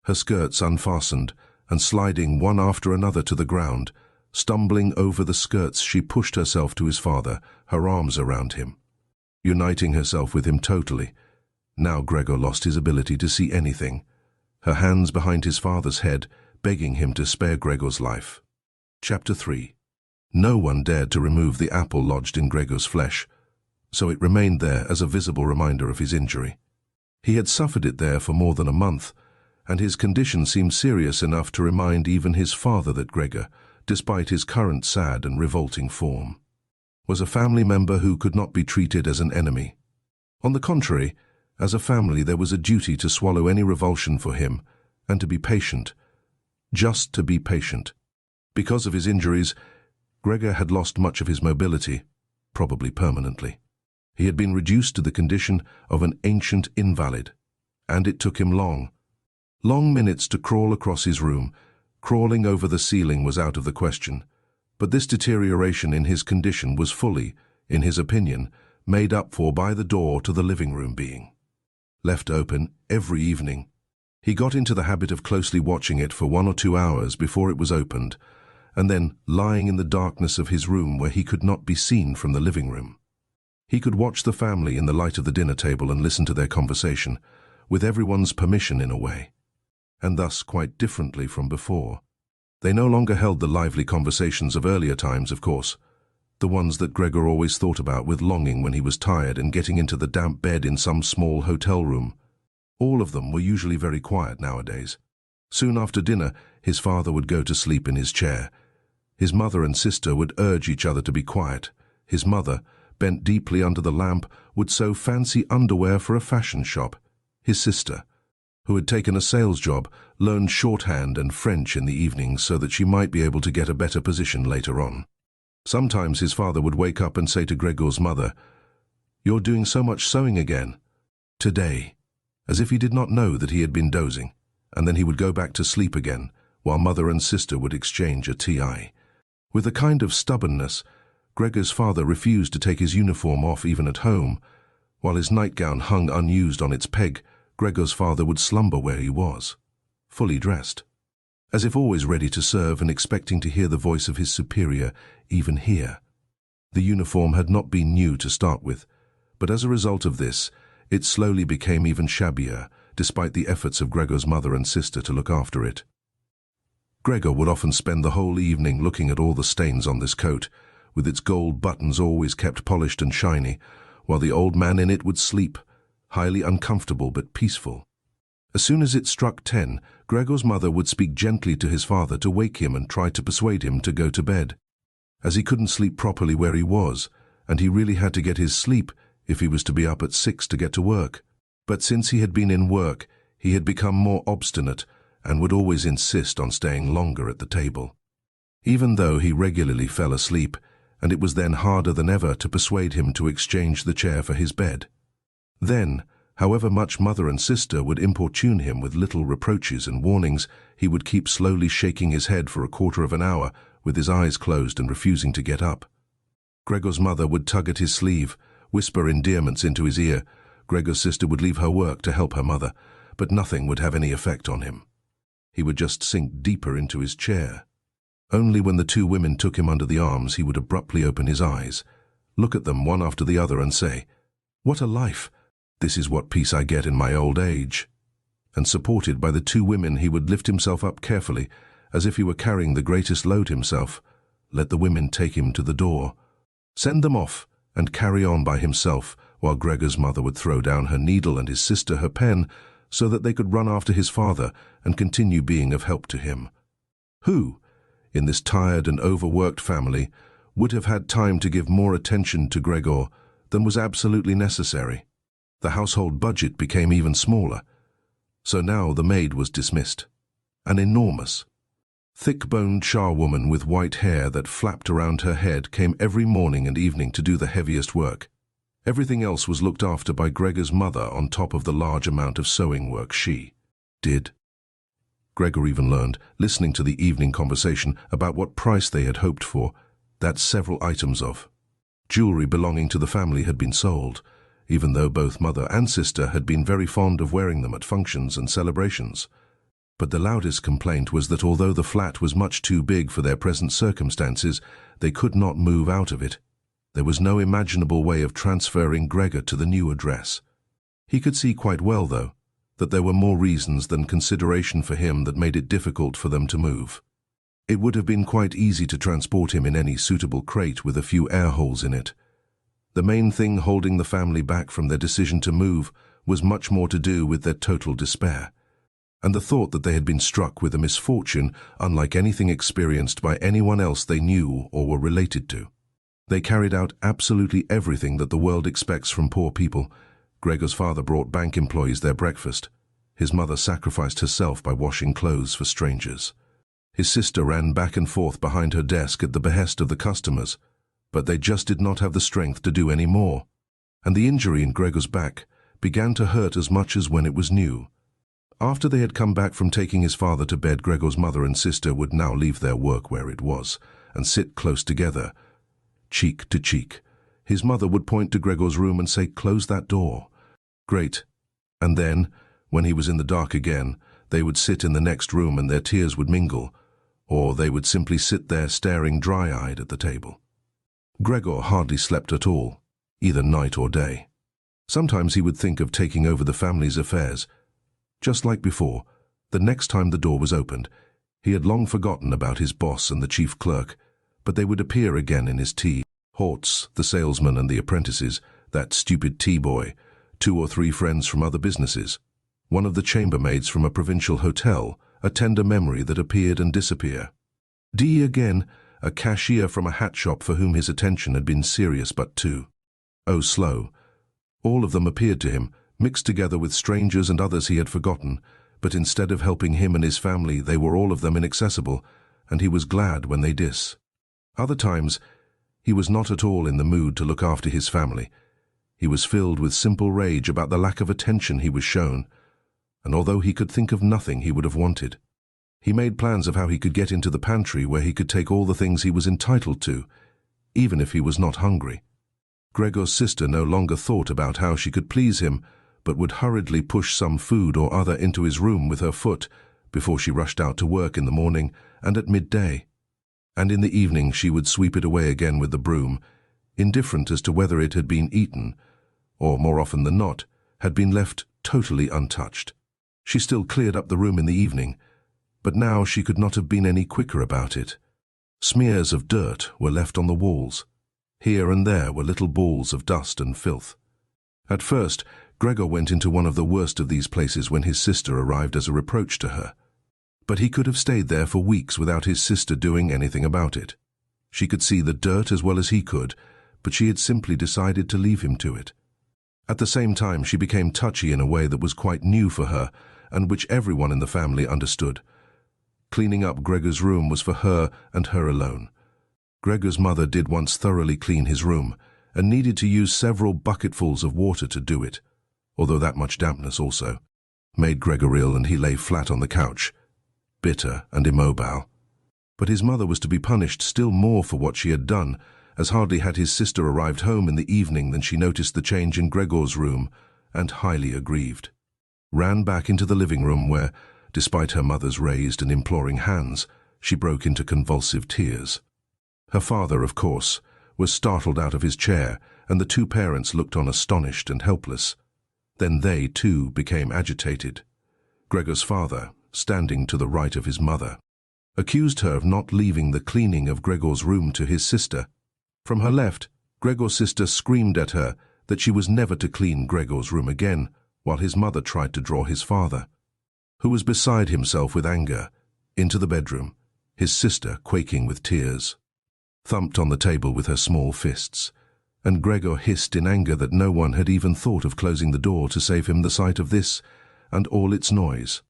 her skirts unfastened and sliding one after another to the ground. Stumbling over the skirts, she pushed herself to his father, her arms around him, uniting herself with him totally. Now Gregor lost his ability to see anything, her hands behind his father's head, begging him to spare Gregor's life. Chapter 3. No one dared to remove the apple lodged in Gregor's flesh, so it remained there as a visible reminder of his injury. He had suffered it there for more than a month, and his condition seemed serious enough to remind even his father that Gregor, despite his current sad and revolting form, was a family member who could not be treated as an enemy. On the contrary, as a family there was a duty to swallow any revulsion for him and to be patient, just to be patient. Because of his injuries, Gregor had lost much of his mobility, probably permanently. He had been reduced to the condition of an ancient invalid, and it took him long minutes to crawl across his room. Crawling over the ceiling was out of the question, but this deterioration in his condition was fully, in his opinion, made up for by the door to the living room being left open every evening. He got into the habit of closely watching it for 1 or 2 hours before it was opened, and then lying in the darkness of his room where he could not be seen from the living room. He could watch the family in the light of the dinner table and listen to their conversation, with everyone's permission in a way, and thus quite differently from before. They no longer held the lively conversations of earlier times, of course, the ones that Gregor always thought about with longing when he was tired and getting into the damp bed in some small hotel room. All of them were usually very quiet nowadays. Soon after dinner, his father would go to sleep in his chair. His mother and sister would urge each other to be quiet. His mother, bent deeply under the lamp, would sew fancy underwear for a fashion shop. His sister, who had taken a sales job, learned shorthand and French in the evenings so that she might be able to get a better position later on. Sometimes his father would wake up and say to Gregor's mother, "You're doing so much sewing again today," as if he did not know that he had been dozing, and then he would go back to sleep again, while mother and sister would exchange a TI. With a kind of stubbornness, Gregor's father refused to take his uniform off even at home. While his nightgown hung unused on its peg, Gregor's father would slumber where he was, fully dressed, as if always ready to serve and expecting to hear the voice of his superior even here. The uniform had not been new to start with, but as a result of this, it slowly became even shabbier, despite the efforts of Gregor's mother and sister to look after it. Gregor would often spend the whole evening looking at all the stains on this coat, with its gold buttons always kept polished and shiny, while the old man in it would sleep, highly uncomfortable but peaceful. As soon as it struck 10, Gregor's mother would speak gently to his father to wake him and try to persuade him to go to bed, as he couldn't sleep properly where he was, and he really had to get his sleep if he was to be up at 6 to get to work. But since he had been in work, he had become more obstinate and would always insist on staying longer at the table, even though he regularly fell asleep, and it was then harder than ever to persuade him to exchange the chair for his bed. Then, however much mother and sister would importune him with little reproaches and warnings, he would keep slowly shaking his head for a quarter of an hour, with his eyes closed and refusing to get up. Gregor's mother would tug at his sleeve, whisper endearments into his ear. Gregor's sister would leave her work to help her mother, but nothing would have any effect on him. He would just sink deeper into his chair. Only when the two women took him under the arms he would abruptly open his eyes, look at them one after the other and say, "What a life! This is what peace I get in my old age." And supported by the two women he would lift himself up carefully, as if he were carrying the greatest load himself, let the women take him to the door, send them off, and carry on by himself, while Gregor's mother would throw down her needle and his sister her pen, so that they could run after his father and continue being of help to him, who, in this tired and overworked family, would have had time to give more attention to Gregor than was absolutely necessary. The household budget became even smaller, so now the maid was dismissed. An enormous, thick-boned charwoman with white hair that flapped around her head came every morning and evening to do the heaviest work. Everything else was looked after by Gregor's mother on top of the large amount of sewing work she did. Gregor even learned, listening to the evening conversation about what price they had hoped for, that several items of jewelry belonging to the family had been sold, even though both mother and sister had been very fond of wearing them at functions and celebrations. But the loudest complaint was that although the flat was much too big for their present circumstances, they could not move out of it. There was no imaginable way of transferring Gregor to the new address. He could see quite well, though, that there were more reasons than consideration for him that made it difficult for them to move. It would have been quite easy to transport him in any suitable crate with a few air holes in it. The main thing holding the family back from their decision to move was much more to do with their total despair, and the thought that they had been struck with a misfortune unlike anything experienced by anyone else they knew or were related to. They carried out absolutely everything that the world expects from poor people. Gregor's father brought bank employees their breakfast. His mother sacrificed herself by washing clothes for strangers. His sister ran back and forth behind her desk at the behest of the customers, but they just did not have the strength to do any more, and the injury in Gregor's back began to hurt as much as when it was new. After they had come back from taking his father to bed, Gregor's mother and sister would now leave their work where it was and sit close together, cheek to cheek. His mother would point to Gregor's room and say, "Close that door." Great. And then, when he was in the dark again, they would sit in the next room and their tears would mingle, or they would simply sit there staring dry-eyed at the table. Gregor hardly slept at all, either night or day. Sometimes he would think of taking over the family's affairs. Just like before, the next time the door was opened, he had long forgotten about his boss and the chief clerk, but they would appear again in his tea. Hortz, the salesman, and the apprentices, that stupid tea boy, 2 or 3 friends from other businesses, one of the chambermaids from a provincial hotel, a tender memory that appeared and disappeared. D again, a cashier from a hat shop for whom his attention had been serious but too slow. All of them appeared to him, mixed together with strangers and others he had forgotten, but instead of helping him and his family, they were all of them inaccessible, and he was glad when they dis. Other times, he was not at all in the mood to look after his family. He was filled with simple rage about the lack of attention he was shown, and although he could think of nothing he would have wanted, he made plans of how he could get into the pantry where he could take all the things he was entitled to, even if he was not hungry. Gregor's sister no longer thought about how she could please him, but would hurriedly push some food or other into his room with her foot before she rushed out to work in the morning and at midday. And in the evening she would sweep it away again with the broom, indifferent as to whether it had been eaten, or more often than not, had been left totally untouched. She still cleared up the room in the evening, but now she could not have been any quicker about it. Smears of dirt were left on the walls. Here and there were little balls of dust and filth. At first, Gregor went into one of the worst of these places when his sister arrived as a reproach to her. But he could have stayed there for weeks without his sister doing anything about it. She could see the dirt as well as he could, but she had simply decided to leave him to it. At the same time, she became touchy in a way that was quite new for her, and which everyone in the family understood. Cleaning up Gregor's room was for her and her alone. Gregor's mother did once thoroughly clean his room, and needed to use several bucketfuls of water to do it, although that much dampness also made Gregor ill, and he lay flat on the couch, bitter and immobile. But his mother was to be punished still more for what she had done, as hardly had his sister arrived home in the evening than she noticed the change in Gregor's room, and, highly aggrieved, ran back into the living room where, despite her mother's raised and imploring hands, she broke into convulsive tears. Her father, of course, was startled out of his chair, and the 2 parents looked on astonished and helpless. Then they, too, became agitated. Gregor's father, standing to the right of his mother, accused her of not leaving the cleaning of Gregor's room to his sister. From her left, Gregor's sister screamed at her that she was never to clean Gregor's room again, while his mother tried to draw his father, who was beside himself with anger, into the bedroom. His sister, quaking with tears, thumped on the table with her small fists, and Gregor hissed in anger that no one had even thought of closing the door to save him the sight of this and all its noise.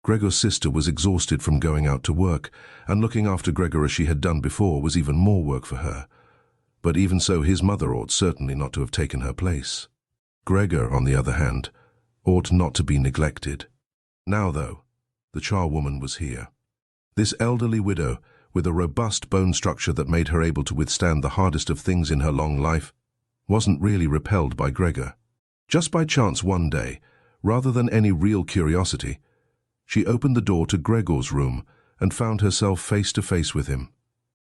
Gregor's sister was exhausted from going out to work, and looking after Gregor as she had done before was even more work for her. But even so, his mother ought certainly not to have taken her place. Gregor, on the other hand, ought not to be neglected. Now, though, the charwoman was here. This elderly widow, with a robust bone structure that made her able to withstand the hardest of things in her long life, wasn't really repelled by Gregor. Just by chance one day, rather than any real curiosity, she opened the door to Gregor's room and found herself face to face with him.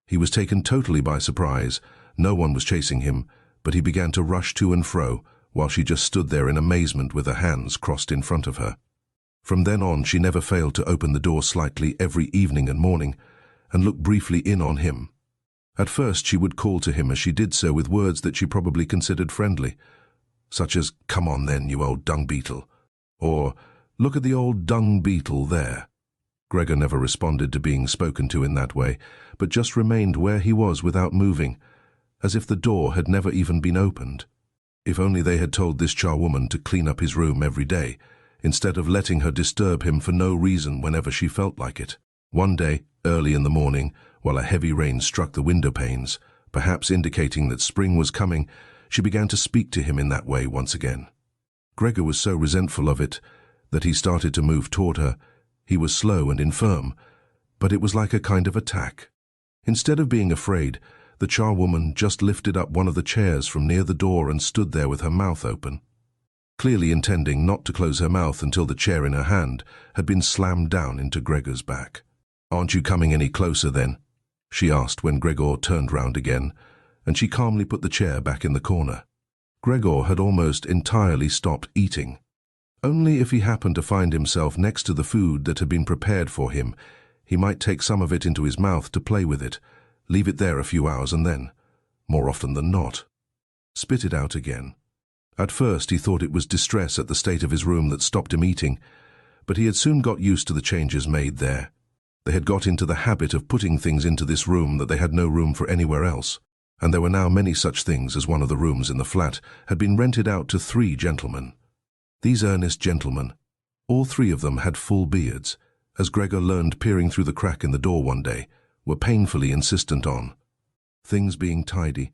He was taken totally by surprise. No one was chasing him, but he began to rush to and fro, while she just stood there in amazement with her hands crossed in front of her. From then on, she never failed to open the door slightly every evening and morning, and look briefly in on him. At first she would call to him as she did so with words that she probably considered friendly, such as, "Come on then, you old dung beetle," or, "Look at the old dung beetle there." Gregor never responded to being spoken to in that way, but just remained where he was without moving, as if the door had never even been opened. If only they had told this charwoman to clean up his room every day, instead of letting her disturb him for no reason whenever she felt like it. One day, early in the morning, while a heavy rain struck the window panes, perhaps indicating that spring was coming, she began to speak to him in that way once again. Gregor was so resentful of it that he started to move toward her. He was slow and infirm, but it was like a kind of attack. Instead of being afraid, the charwoman just lifted up one of the chairs from near the door and stood there with her mouth open, clearly intending not to close her mouth until the chair in her hand had been slammed down into Gregor's back. "Aren't you coming any closer then?" she asked when Gregor turned round again, and she calmly put the chair back in the corner. Gregor had almost entirely stopped eating. Only if he happened to find himself next to the food that had been prepared for him, he might take some of it into his mouth to play with it, leave it there a few hours and then, more often than not, spit it out again. At first he thought it was distress at the state of his room that stopped him eating, but he had soon got used to the changes made there. They had got into the habit of putting things into this room that they had no room for anywhere else, and there were now many such things as one of the rooms in the flat had been rented out to 3 gentlemen. These earnest gentlemen, all 3 of them had full beards, as Gregor learned peering through the crack in the door one day, were painfully insistent on things being tidy.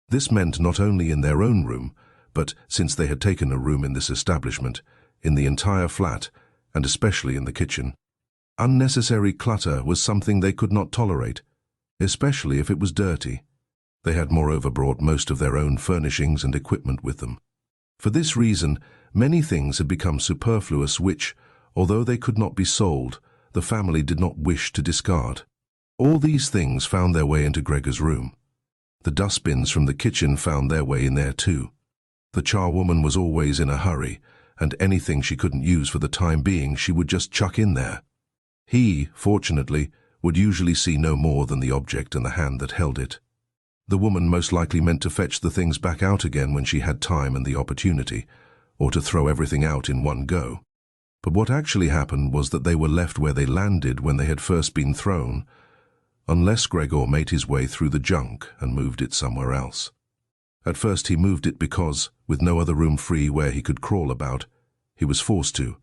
This meant not only in their own room, but, since they had taken a room in this establishment, in the entire flat, and especially in the kitchen. Unnecessary clutter was something they could not tolerate, especially if it was dirty. They had moreover brought most of their own furnishings and equipment with them. For this reason, many things had become superfluous which, although they could not be sold, the family did not wish to discard. All these things found their way into Gregor's room. The dustbins from the kitchen found their way in there too. The charwoman was always in a hurry, and anything she couldn't use for the time being she would just chuck in there. He, fortunately, would usually see no more than the object and the hand that held it. The woman most likely meant to fetch the things back out again when she had time and the opportunity, or to throw everything out in one go. But what actually happened was that they were left where they landed when they had first been thrown, unless Gregor made his way through the junk and moved it somewhere else. At first he moved it because, with no other room free where he could crawl about, he was forced to.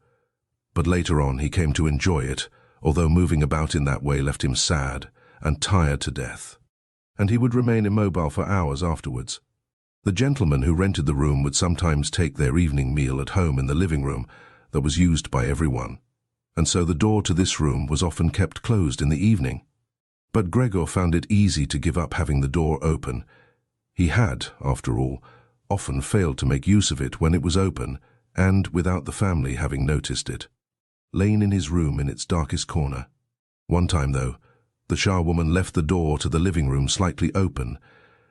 But later on he came to enjoy it, although moving about in that way left him sad and tired to death. And he would remain immobile for hours afterwards. The gentleman who rented the room would sometimes take their evening meal at home in the living room that was used by everyone, and so the door to this room was often kept closed in the evening. But Gregor found it easy to give up having the door open. He had, after all, often failed to make use of it when it was open, and without the family having noticed it, lain in his room in its darkest corner. One time, though, the charwoman left the door to the living room slightly open,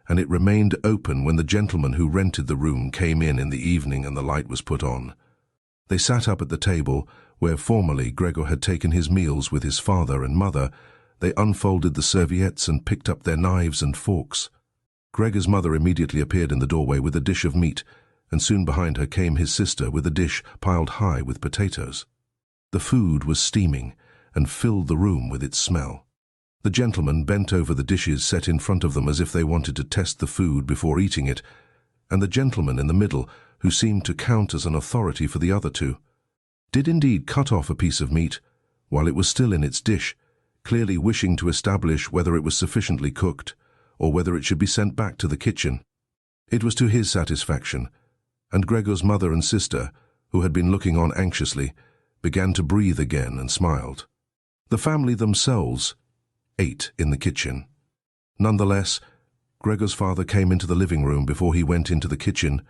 and it remained open when the gentleman who rented the room came in the evening and the light was put on. They sat up at the table, where formerly Gregor had taken his meals with his father and mother. They unfolded the serviettes and picked up their knives and forks. Gregor's mother immediately appeared in the doorway with a dish of meat, and soon behind her came his sister with a dish piled high with potatoes. The food was steaming and filled the room with its smell. The gentlemen bent over the dishes set in front of them as if they wanted to test the food before eating it, and the gentleman in the middle, who seemed to count as an authority for the other two, did indeed cut off a piece of meat while it was still in its dish, clearly wishing to establish whether it was sufficiently cooked or whether it should be sent back to the kitchen. It was to his satisfaction, and Gregor's mother and sister, who had been looking on anxiously, began to breathe again and smiled. The family themselves ate in the kitchen. Nonetheless, Gregor's father came into the living room before he went into the kitchen,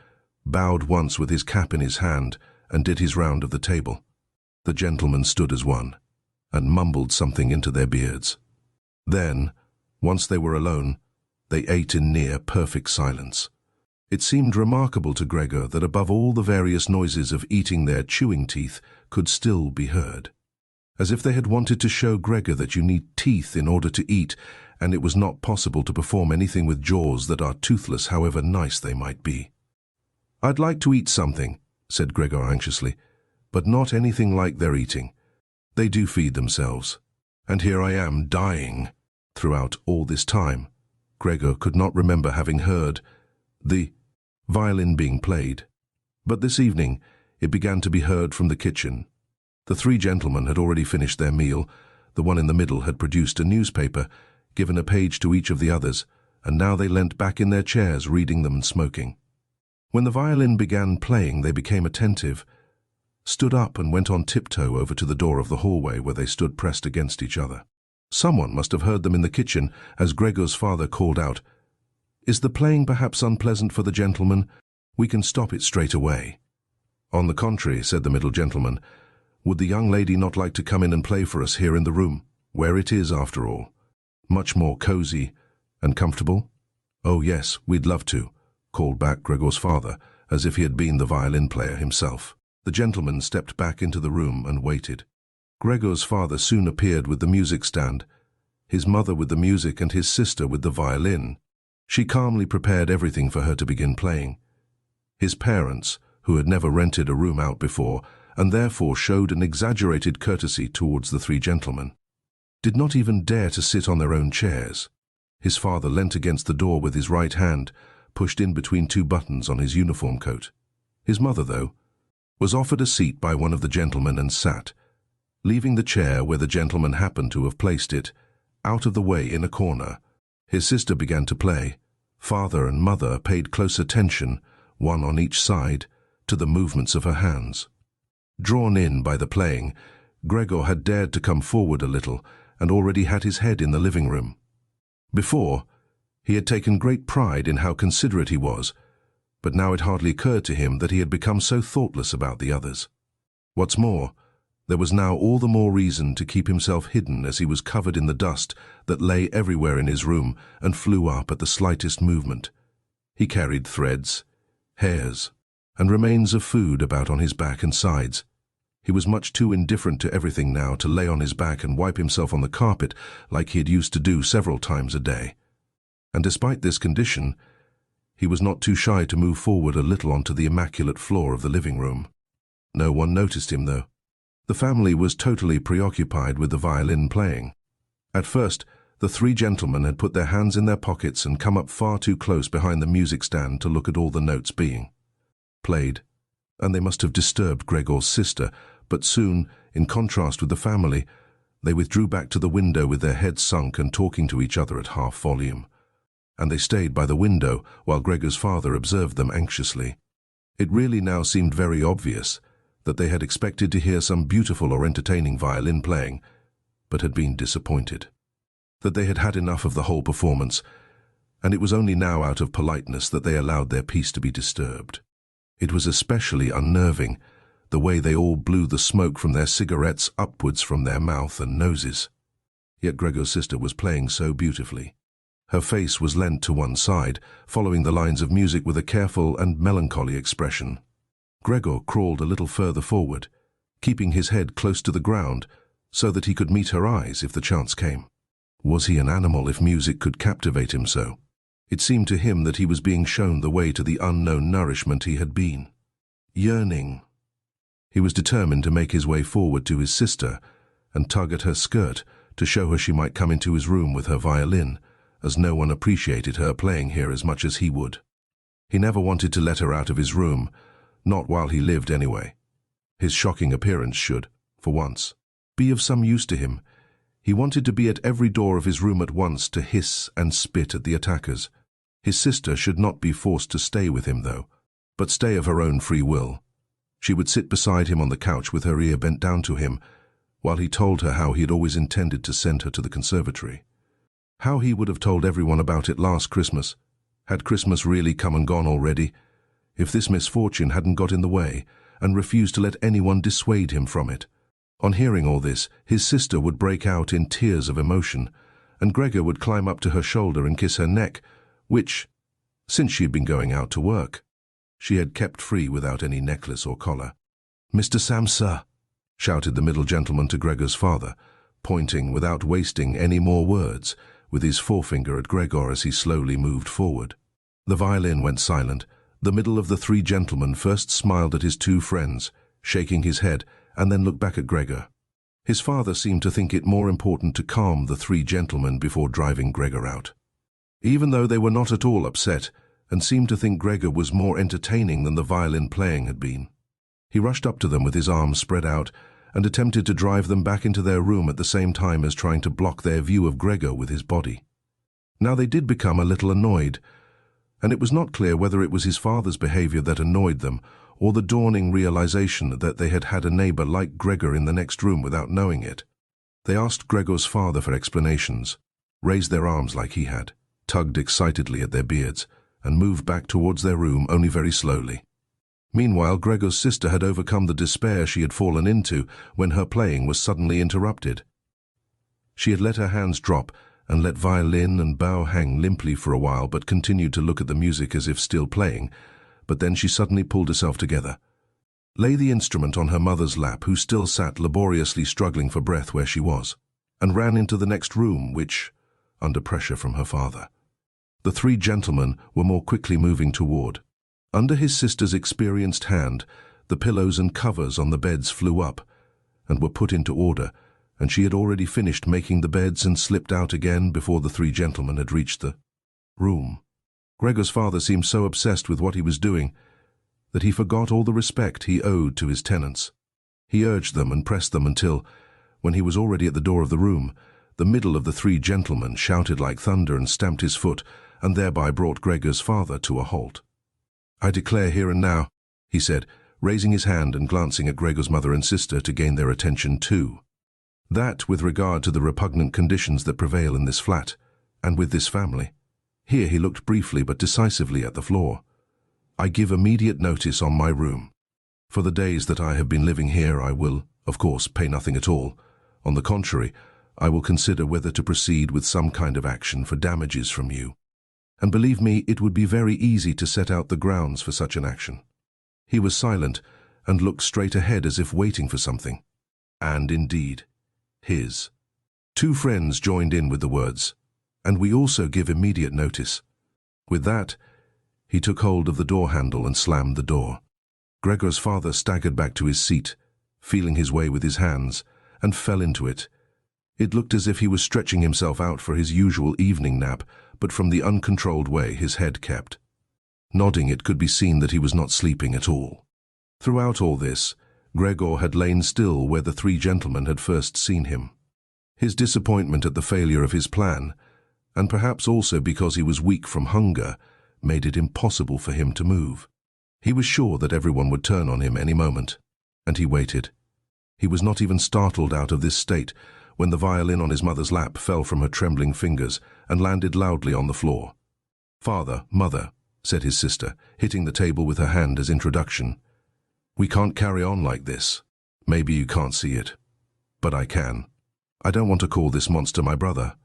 bowed once with his cap in his hand, and did his round of the table. The gentlemen stood as one, and mumbled something into their beards. Then, once they were alone, they ate in near perfect silence. It seemed remarkable to Gregor that above all the various noises of eating their chewing teeth could still be heard. As if they had wanted to show Gregor that you need teeth in order to eat, and it was not possible to perform anything with jaws that are toothless, however nice they might be. "I'd like to eat something," said Gregor anxiously, "but not anything like they're eating. They do feed themselves. And here I am dying." Throughout all this time, Gregor could not remember having heard the violin being played, but this evening it began to be heard from the kitchen. The three gentlemen had already finished their meal. The one in the middle had produced a newspaper, given a page to each of the others, and now they leant back in their chairs reading them and smoking. When the violin began playing, they became attentive, stood up and went on tiptoe over to the door of the hallway where they stood pressed against each other. Someone must have heard them in the kitchen as Gregor's father called out, "Is the playing perhaps unpleasant for the gentleman? We can stop it straight away." "On the contrary," said the middle gentleman, "would the young lady not like to come in and play for us here in the room, where it is, after all, much more cozy and comfortable?" "Oh yes, we'd love to," called back Gregor's father, as if he had been the violin player himself. The gentleman stepped back into the room and waited. Gregor's father soon appeared with the music stand, his mother with the music and his sister with the violin. She calmly prepared everything for her to begin playing. His parents, who had never rented a room out before, and therefore showed an exaggerated courtesy towards the three gentlemen, did not even dare to sit on their own chairs. His father leant against the door with his right hand, pushed in between two buttons on his uniform coat. His mother, though, was offered a seat by one of the gentlemen and sat, leaving the chair where the gentleman happened to have placed it, out of the way in a corner. His sister began to play. Father and mother paid close attention, one on each side, to the movements of her hands. Drawn in by the playing, Gregor had dared to come forward a little and already had his head in the living room. Before, he had taken great pride in how considerate he was, but now it hardly occurred to him that he had become so thoughtless about the others. What's more, there was now all the more reason to keep himself hidden as he was covered in the dust that lay everywhere in his room and flew up at the slightest movement. He carried threads, hairs, and remains of food about on his back and sides. He was much too indifferent to everything now to lay on his back and wipe himself on the carpet like he had used to do several times a day. And despite this condition, he was not too shy to move forward a little onto the immaculate floor of the living room. No one noticed him, though. The family was totally preoccupied with the violin playing. At first, the three gentlemen had put their hands in their pockets and come up far too close behind the music stand to look at all the notes being played, and they must have disturbed Gregor's sister, but soon, in contrast with the family, they withdrew back to the window with their heads sunk and talking to each other at half volume. And they stayed by the window while Gregor's father observed them anxiously. It really now seemed very obvious that they had expected to hear some beautiful or entertaining violin playing, but had been disappointed. That they had had enough of the whole performance, and it was only now out of politeness that they allowed their peace to be disturbed. It was especially unnerving, the way they all blew the smoke from their cigarettes upwards from their mouth and noses. Yet Gregor's sister was playing so beautifully. Her face was leant to one side, following the lines of music with a careful and melancholy expression. Gregor crawled a little further forward, keeping his head close to the ground so that he could meet her eyes if the chance came. Was he an animal if music could captivate him so? It seemed to him that he was being shown the way to the unknown nourishment he had been. Yearning. He was determined to make his way forward to his sister and tug at her skirt to show her she might come into his room with her violin, as no one appreciated her playing here as much as he would. He never wanted to let her out of his room, not while he lived anyway. His shocking appearance should, for once, be of some use to him. He wanted to be at every door of his room at once to hiss and spit at the attackers. His sister should not be forced to stay with him, though, but stay of her own free will. She would sit beside him on the couch with her ear bent down to him, while he told her how he had always intended to send her to the conservatory. How he would have told everyone about it last Christmas. Had Christmas really come and gone already? If this misfortune hadn't got in the way, and refused to let anyone dissuade him from it. On hearing all this, his sister would break out in tears of emotion, and Gregor would climb up to her shoulder and kiss her neck, which, since she had been going out to work, she had kept free without any necklace or collar. "Mr. Samsa," shouted the middle gentleman to Gregor's father, pointing without wasting any more words, with his forefinger at Gregor as he slowly moved forward. The violin went silent. The middle of the three gentlemen first smiled at his two friends, shaking his head, and then looked back at Gregor. His father seemed to think it more important to calm the three gentlemen before driving Gregor out. Even though they were not at all upset, and seemed to think Gregor was more entertaining than the violin playing had been. He rushed up to them with his arms spread out, and attempted to drive them back into their room at the same time as trying to block their view of Gregor with his body. Now they did become a little annoyed, and it was not clear whether it was his father's behavior that annoyed them, or the dawning realization that they had had a neighbor like Gregor in the next room without knowing it. They asked Gregor's father for explanations, raised their arms like he had, tugged excitedly at their beards, and moved back towards their room only very slowly. Meanwhile, Gregor's sister had overcome the despair she had fallen into when her playing was suddenly interrupted. She had let her hands drop and let violin and bow hang limply for a while, but continued to look at the music as if still playing, but then she suddenly pulled herself together, lay the instrument on her mother's lap, who still sat laboriously struggling for breath where she was, and ran into the next room, which, under pressure from her father, the three gentlemen were more quickly moving toward. Under his sister's experienced hand, the pillows and covers on the beds flew up and were put into order, and she had already finished making the beds and slipped out again before the three gentlemen had reached the room. Gregor's father seemed so obsessed with what he was doing that he forgot all the respect he owed to his tenants. He urged them and pressed them until, when he was already at the door of the room, the middle of the three gentlemen shouted like thunder and stamped his foot, and thereby brought Gregor's father to a halt. "I declare here and now," he said, raising his hand and glancing at Gregor's mother and sister to gain their attention too, "that with regard to the repugnant conditions that prevail in this flat, and with this family," here he looked briefly but decisively at the floor, "I give immediate notice on my room. For the days that I have been living here I will, of course, pay nothing at all. On the contrary, I will consider whether to proceed with some kind of action for damages from you. And believe me, it would be very easy to set out the grounds for such an action." He was silent and looked straight ahead as if waiting for something. And indeed, his two friends joined in with the words, "And we also give immediate notice." With that, he took hold of the door handle and slammed the door. Gregor's father staggered back to his seat, feeling his way with his hands, and fell into it. It looked as if he was stretching himself out for his usual evening nap, but from the uncontrolled way his head kept nodding, it could be seen that he was not sleeping at all. Throughout all this, Gregor had lain still where the three gentlemen had first seen him. His disappointment at the failure of his plan, and perhaps also because he was weak from hunger, made it impossible for him to move. He was sure that everyone would turn on him any moment, and he waited. He was not even startled out of this state when the violin on his mother's lap fell from her trembling fingers and landed loudly on the floor. "Father, Mother," said his sister, hitting the table with her hand as introduction, "we can't carry on like this. Maybe you can't see it, but I can. I don't want to call this monster my brother.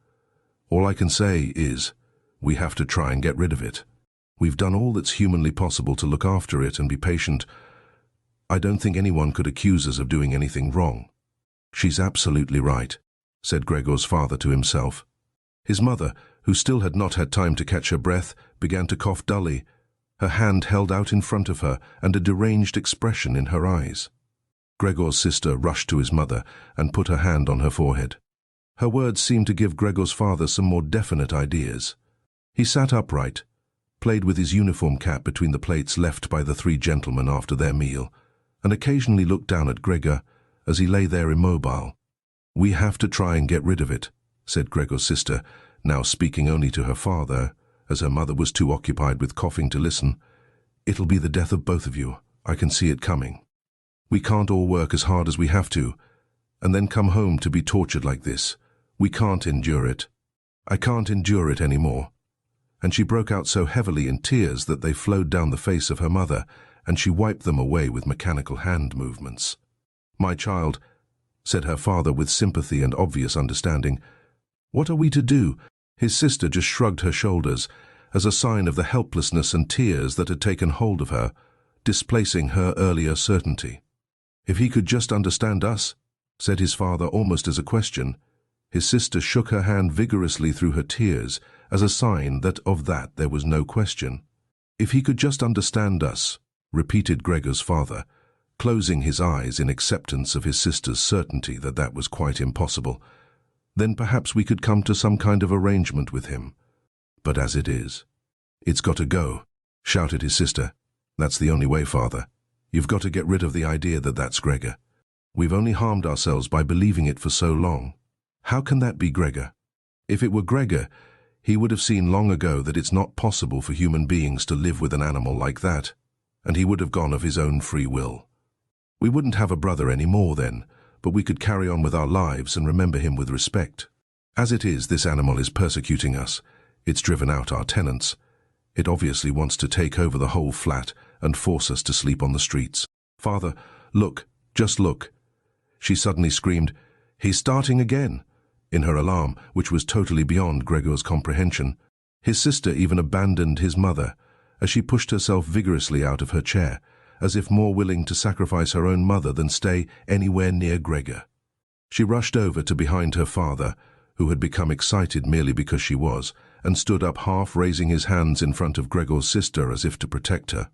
All I can say is, we have to try and get rid of it. We've done all that's humanly possible to look after it and be patient. I don't think anyone could accuse us of doing anything wrong." "She's absolutely right," said Gregor's father to himself. His mother, who still had not had time to catch her breath, began to cough dully, her hand held out in front of her and a deranged expression in her eyes. Gregor's sister rushed to his mother and put her hand on her forehead. Her words seemed to give Gregor's father some more definite ideas. He sat upright, played with his uniform cap between the plates left by the three gentlemen after their meal, and occasionally looked down at Gregor as he lay there immobile. "We have to try and get rid of it," said Gregor's sister, now speaking only to her father, as her mother was too occupied with coughing to listen. "It'll be the death of both of you. I can see it coming. We can't all work as hard as we have to, and then come home to be tortured like this. We can't endure it. I can't endure it anymore." And she broke out so heavily in tears that they flowed down the face of her mother, and she wiped them away with mechanical hand movements. "My child," said her father with sympathy and obvious understanding, "what are we to do?" His sister just shrugged her shoulders as a sign of the helplessness and tears that had taken hold of her, displacing her earlier certainty. "If he could just understand us," said his father almost as a question. His sister shook her hand vigorously through her tears as a sign that of that there was no question. "If he could just understand us," repeated Gregor's father, closing his eyes in acceptance of his sister's certainty that that was quite impossible, "then perhaps we could come to some kind of arrangement with him. But as it is—" "It's got to go," shouted his sister. "That's the only way, father. You've got to get rid of the idea that that's Gregor. We've only harmed ourselves by believing it for so long. How can that be Gregor? If it were Gregor, he would have seen long ago that it's not possible for human beings to live with an animal like that, and he would have gone of his own free will. We wouldn't have a brother any more then, but we could carry on with our lives and remember him with respect. As it is, this animal is persecuting us. It's driven out our tenants. It obviously wants to take over the whole flat and force us to sleep on the streets. Father, look, just look." She suddenly screamed, "He's starting again," in her alarm, which was totally beyond Gregor's comprehension. His sister even abandoned his mother, as she pushed herself vigorously out of her chair, as if more willing to sacrifice her own mother than stay anywhere near Gregor. She rushed over to behind her father, who had become excited merely because she was, and stood up half raising his hands in front of Gregor's sister as if to protect her.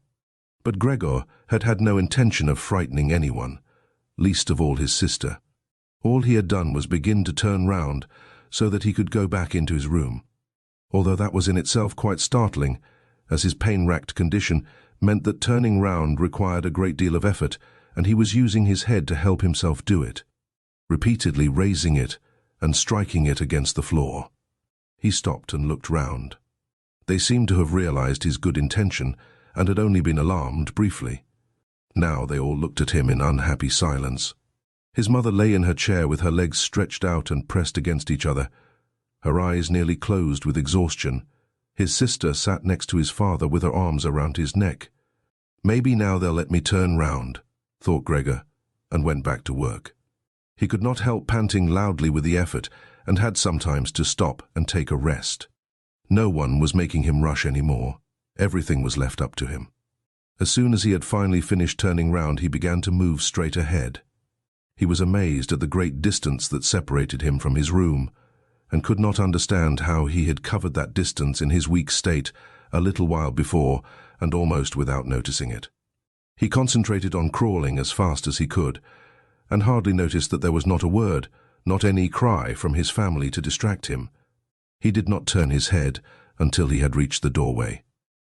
But Gregor had had no intention of frightening anyone, least of all his sister. All he had done was begin to turn round so that he could go back into his room, although that was in itself quite startling, as his pain-racked condition meant that turning round required a great deal of effort, and he was using his head to help himself do it, repeatedly raising it and striking it against the floor. He stopped and looked round. They seemed to have realized his good intention and had only been alarmed briefly. Now they all looked at him in unhappy silence. His mother lay in her chair with her legs stretched out and pressed against each other, her eyes nearly closed with exhaustion. His sister sat next to his father with her arms around his neck. "Maybe now they'll let me turn round," thought Gregor, and went back to work. He could not help panting loudly with the effort, and had sometimes to stop and take a rest. No one was making him rush any more. Everything was left up to him. As soon as he had finally finished turning round, he began to move straight ahead. He was amazed at the great distance that separated him from his room, and could not understand how he had covered that distance in his weak state a little while before, and almost without noticing it. He concentrated on crawling as fast as he could, and hardly noticed that there was not a word, not any cry from his family to distract him. He did not turn his head until he had reached the doorway.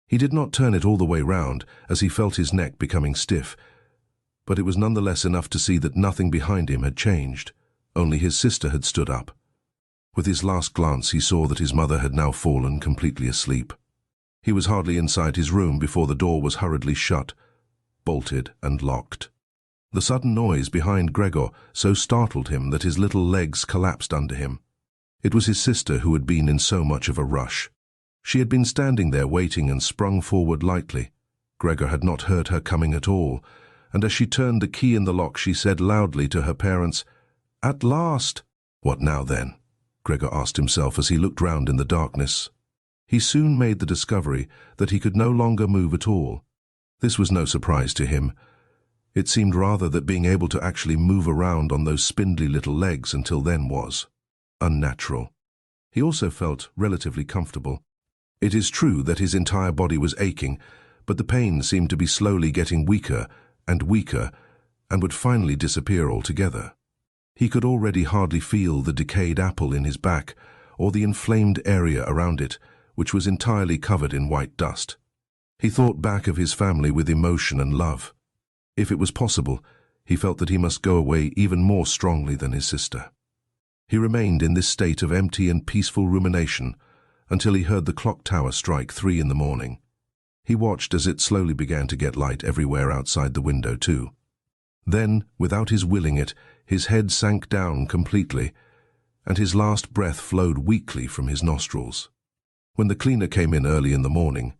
He did not turn it all the way round, as he felt his neck becoming stiff, but it was nonetheless enough to see that nothing behind him had changed. Only his sister had stood up. With his last glance he saw that his mother had now fallen completely asleep. He was hardly inside his room before the door was hurriedly shut, bolted and locked. The sudden noise behind Gregor so startled him that his little legs collapsed under him. It was his sister who had been in so much of a rush. She had been standing there waiting and sprung forward lightly. Gregor had not heard her coming at all, and as she turned the key in the lock she said loudly to her parents, "At last!" "What now then?" Gregor asked himself as he looked round in the darkness. He soon made the discovery that he could no longer move at all. This was no surprise to him. It seemed rather that being able to actually move around on those spindly little legs until then was unnatural. He also felt relatively comfortable. It is true that his entire body was aching, but the pain seemed to be slowly getting weaker and weaker, and would finally disappear altogether. He could already hardly feel the decayed apple in his back or the inflamed area around it, which was entirely covered in white dust. He thought back of his family with emotion and love. If it was possible, he felt that he must go away even more strongly than his sister. He remained in this state of empty and peaceful rumination until he heard the clock tower strike 3 in the morning. He watched as it slowly began to get light everywhere outside the window too. Then, without his willing it, his head sank down completely, and his last breath flowed weakly from his nostrils. When the cleaner came in early in the morning,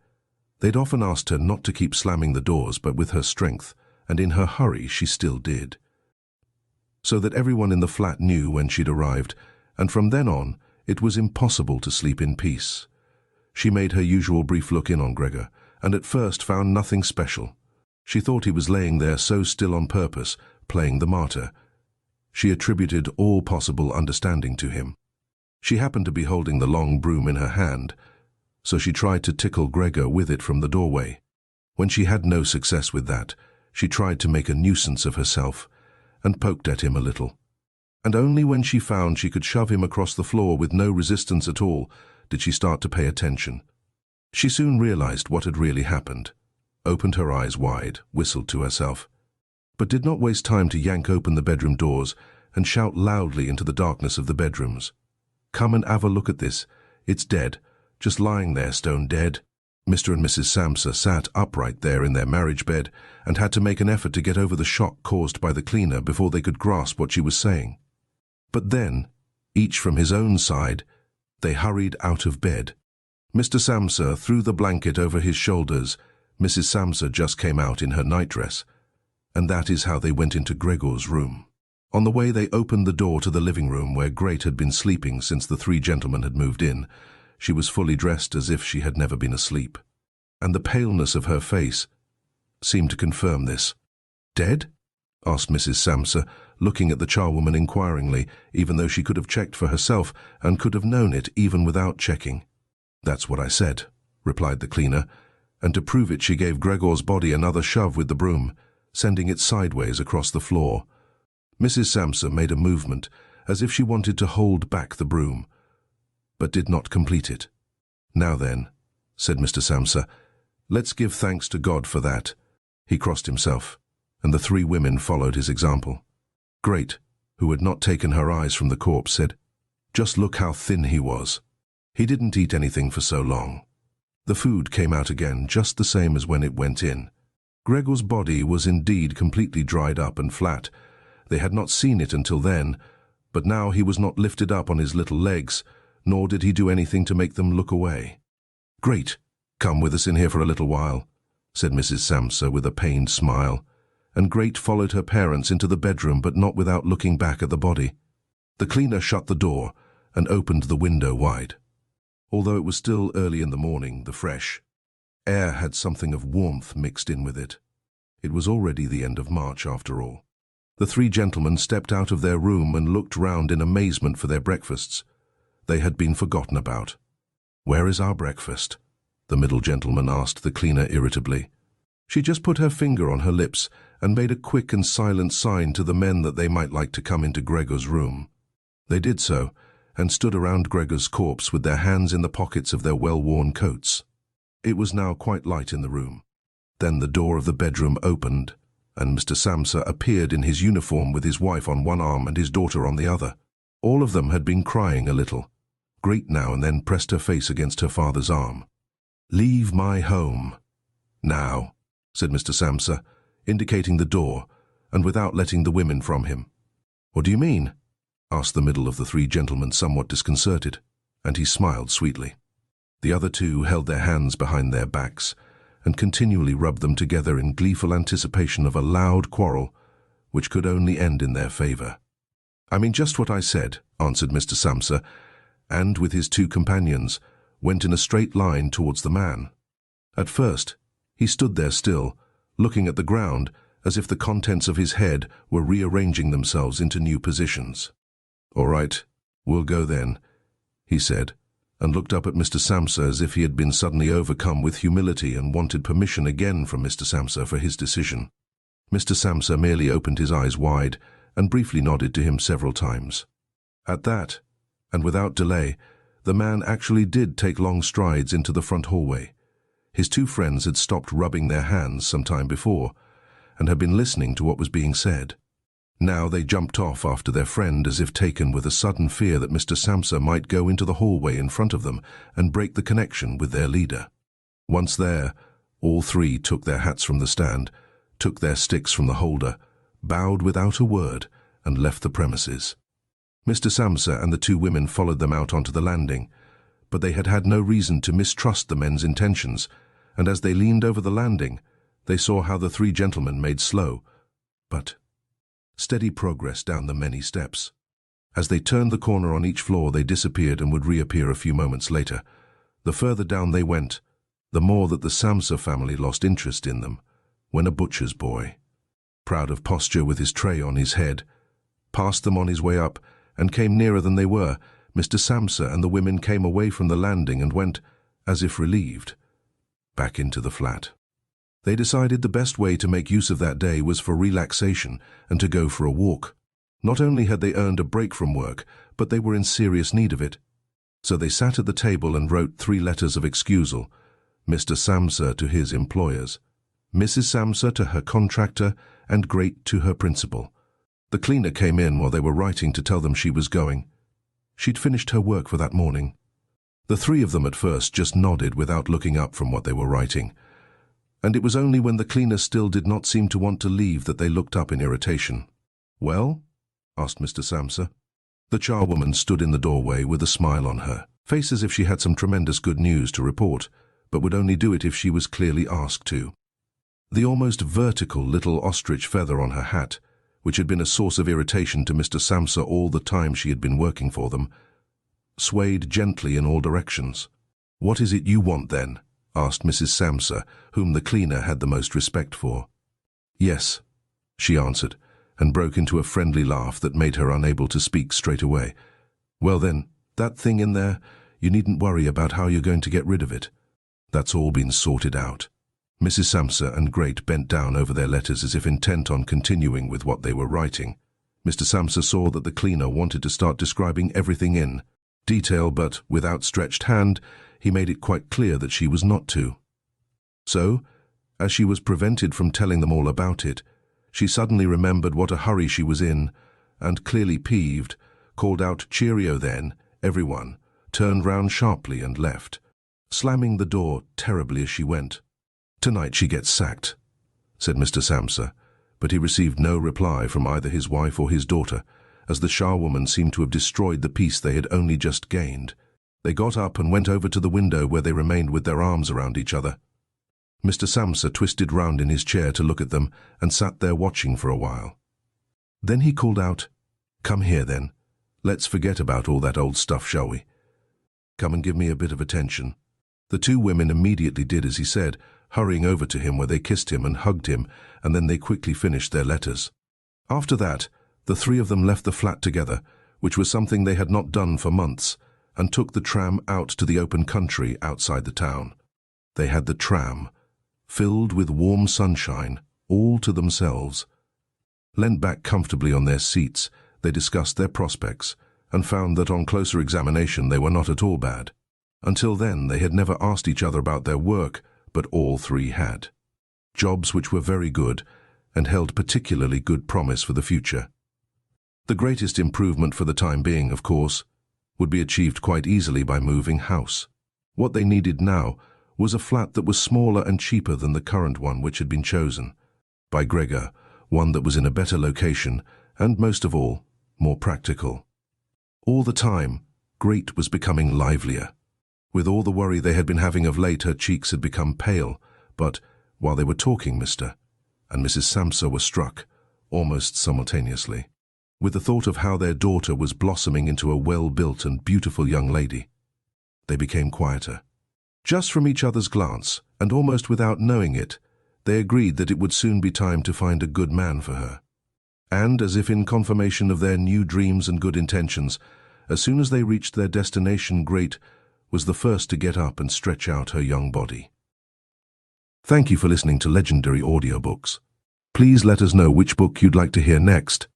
they'd often asked her not to keep slamming the doors, but with her strength, and in her hurry she still did. So that everyone in the flat knew when she'd arrived, and from then on it was impossible to sleep in peace. She made her usual brief look in on Gregor, and at first found nothing special. She thought he was laying there so still on purpose, playing the martyr. She attributed all possible understanding to him. She happened to be holding the long broom in her hand, so she tried to tickle Gregor with it from the doorway. When she had no success with that, she tried to make a nuisance of herself and poked at him a little. And only when she found she could shove him across the floor with no resistance at all did she start to pay attention. She soon realized what had really happened, opened her eyes wide, whistled to herself, but did not waste time to yank open the bedroom doors and shout loudly into the darkness of the bedrooms. "Come and have a look at this. It's dead, just lying there stone dead." Mr. and Mrs. Samsa sat upright there in their marriage bed and had to make an effort to get over the shock caused by the cleaner before they could grasp what she was saying. But then, each from his own side, they hurried out of bed. Mr. Samsa threw the blanket over his shoulders. Mrs. Samsa just came out in her nightdress, and that is how they went into Gregor's room. On the way they opened the door to the living room where Great had been sleeping since the 3 gentlemen had moved in. She was fully dressed as if she had never been asleep, and the paleness of her face seemed to confirm this. "Dead?" asked Mrs. Samsa, looking at the charwoman inquiringly, even though she could have checked for herself and could have known it even without checking. "That's what I said," replied the cleaner, and to prove it she gave Gregor's body another shove with the broom, sending it sideways across the floor. Mrs. Samsa made a movement, as if she wanted to hold back the broom, but did not complete it. "Now then," said Mr. Samsa, "let's give thanks to God for that." He crossed himself, and the 3 women followed his example. Great, who had not taken her eyes from the corpse, said, "Just look how thin he was. He didn't eat anything for so long." The food came out again just the same as when it went in. Gregor's body was indeed completely dried up and flat. They had not seen it until then, but now he was not lifted up on his little legs, nor did he do anything to make them look away. "Great, come with us in here for a little while," said Mrs. Samsa with a pained smile, and Great followed her parents into the bedroom, but not without looking back at the body. The cleaner shut the door and opened the window wide. Although it was still early in the morning, the fresh air had something of warmth mixed in with it. It was already the end of March, after all. The 3 gentlemen stepped out of their room and looked round in amazement for their breakfasts. They had been forgotten about. "Where is our breakfast?" the middle gentleman asked the cleaner irritably. She just put her finger on her lips and made a quick and silent sign to the men that they might like to come into Gregor's room. They did so, and stood around Gregor's corpse with their hands in the pockets of their well-worn coats. It was now quite light in the room. Then the door of the bedroom opened, and Mr. Samsa appeared in his uniform with his wife on one arm and his daughter on the other. All of them had been crying a little. Great now and then pressed her face against her father's arm. "Leave my home now," said Mr. Samsa, indicating the door, and without letting the women from him. "What do you mean?" asked the middle of the 3 gentlemen, somewhat disconcerted, and he smiled sweetly. The other 2 held their hands behind their backs and continually rubbed them together in gleeful anticipation of a loud quarrel which could only end in their favor. "I mean just what I said," answered Mr. Samsa, and, with his 2 companions, went in a straight line towards the man. At first, he stood there still, looking at the ground as if the contents of his head were rearranging themselves into new positions. "All right, we'll go then," he said, and looked up at Mr. Samsa as if he had been suddenly overcome with humility and wanted permission again from Mr. Samsa for his decision. Mr. Samsa merely opened his eyes wide and briefly nodded to him several times. At that, and without delay, the man actually did take long strides into the front hallway. His two friends had stopped rubbing their hands some time before, and had been listening to what was being said. Now they jumped off after their friend as if taken with a sudden fear that Mr. Samsa might go into the hallway in front of them and break the connection with their leader. Once there, all three took their hats from the stand, took their sticks from the holder, bowed without a word, and left the premises. Mr. Samsa and the two women followed them out onto the landing, but they had had no reason to mistrust the men's intentions, and as they leaned over the landing, they saw how the three gentlemen made slow, but steady progress down the many steps. As they turned the corner on each floor, they disappeared and would reappear a few moments later. The further down they went, the more that the Samsa family lost interest in them, when a butcher's boy, proud of posture with his tray on his head, passed them on his way up and came nearer than they were. Mr. Samsa and the women came away from the landing and went, as if relieved, back into the flat. They decided the best way to make use of that day was for relaxation and to go for a walk. Not only had they earned a break from work, but they were in serious need of it. So they sat at the table and wrote 3 letters of excusal, Mr. Samsa to his employers, Mrs. Samsa to her contractor, and Great to her principal. The cleaner came in while they were writing to tell them she was going. She'd finished her work for that morning. The 3 of them at first just nodded without looking up from what they were writing, and it was only when the cleaner still did not seem to want to leave that they looked up in irritation. "Well?" asked Mr. Samsa. The charwoman stood in the doorway with a smile on her face as if she had some tremendous good news to report, but would only do it if she was clearly asked to. The almost vertical little ostrich feather on her hat, which had been a source of irritation to Mr. Samsa all the time she had been working for them, swayed gently in all directions. "What is it you want, then?" asked Mrs. Samsa, whom the cleaner had the most respect for. "Yes," she answered, and broke into a friendly laugh that made her unable to speak straight away. "Well then, that thing in there, you needn't worry about how you're going to get rid of it. That's all been sorted out." Mrs. Samsa and Great bent down over their letters as if intent on continuing with what they were writing. Mr. Samsa saw that the cleaner wanted to start describing everything in detail, but with outstretched hand, he made it quite clear that she was not to. So, as she was prevented from telling them all about it, she suddenly remembered what a hurry she was in, and clearly peeved, called out, "Cheerio then, everyone," turned round sharply and left, slamming the door terribly as she went. "Tonight she gets sacked," said Mr. Samsa, but he received no reply from either his wife or his daughter, as the charwoman seemed to have destroyed the peace they had only just gained. They got up and went over to the window, where they remained with their arms around each other. Mr. Samsa twisted round in his chair to look at them and sat there watching for a while. Then he called out, "Come here then. Let's forget about all that old stuff, shall we? Come and give me a bit of attention." The 2 women immediately did as he said, hurrying over to him, where they kissed him and hugged him, and then they quickly finished their letters. After that, the 3 of them left the flat together, which was something they had not done for months, and took the tram out to the open country outside the town. They had the tram, filled with warm sunshine, all to themselves. Leant back comfortably on their seats, they discussed their prospects, and found that on closer examination they were not at all bad. Until then they had never asked each other about their work, but all 3 had. Jobs which were very good, and held particularly good promise for the future. The greatest improvement for the time being, of course, would be achieved quite easily by moving house. What they needed now was a flat that was smaller and cheaper than the current one which had been chosen by Gregor, one that was in a better location, and most of all, more practical. All the time, Great was becoming livelier. With all the worry they had been having of late, her cheeks had become pale, but while they were talking, Mr. and Mrs. Samsa were struck, almost simultaneously, with the thought of how their daughter was blossoming into a well-built and beautiful young lady. They became quieter. Just from each other's glance, and almost without knowing it, they agreed that it would soon be time to find a good man for her. And, as if in confirmation of their new dreams and good intentions, as soon as they reached their destination, Great was the first to get up and stretch out her young body. Thank you for listening to Legendary Audiobooks. Please let us know which book you'd like to hear next.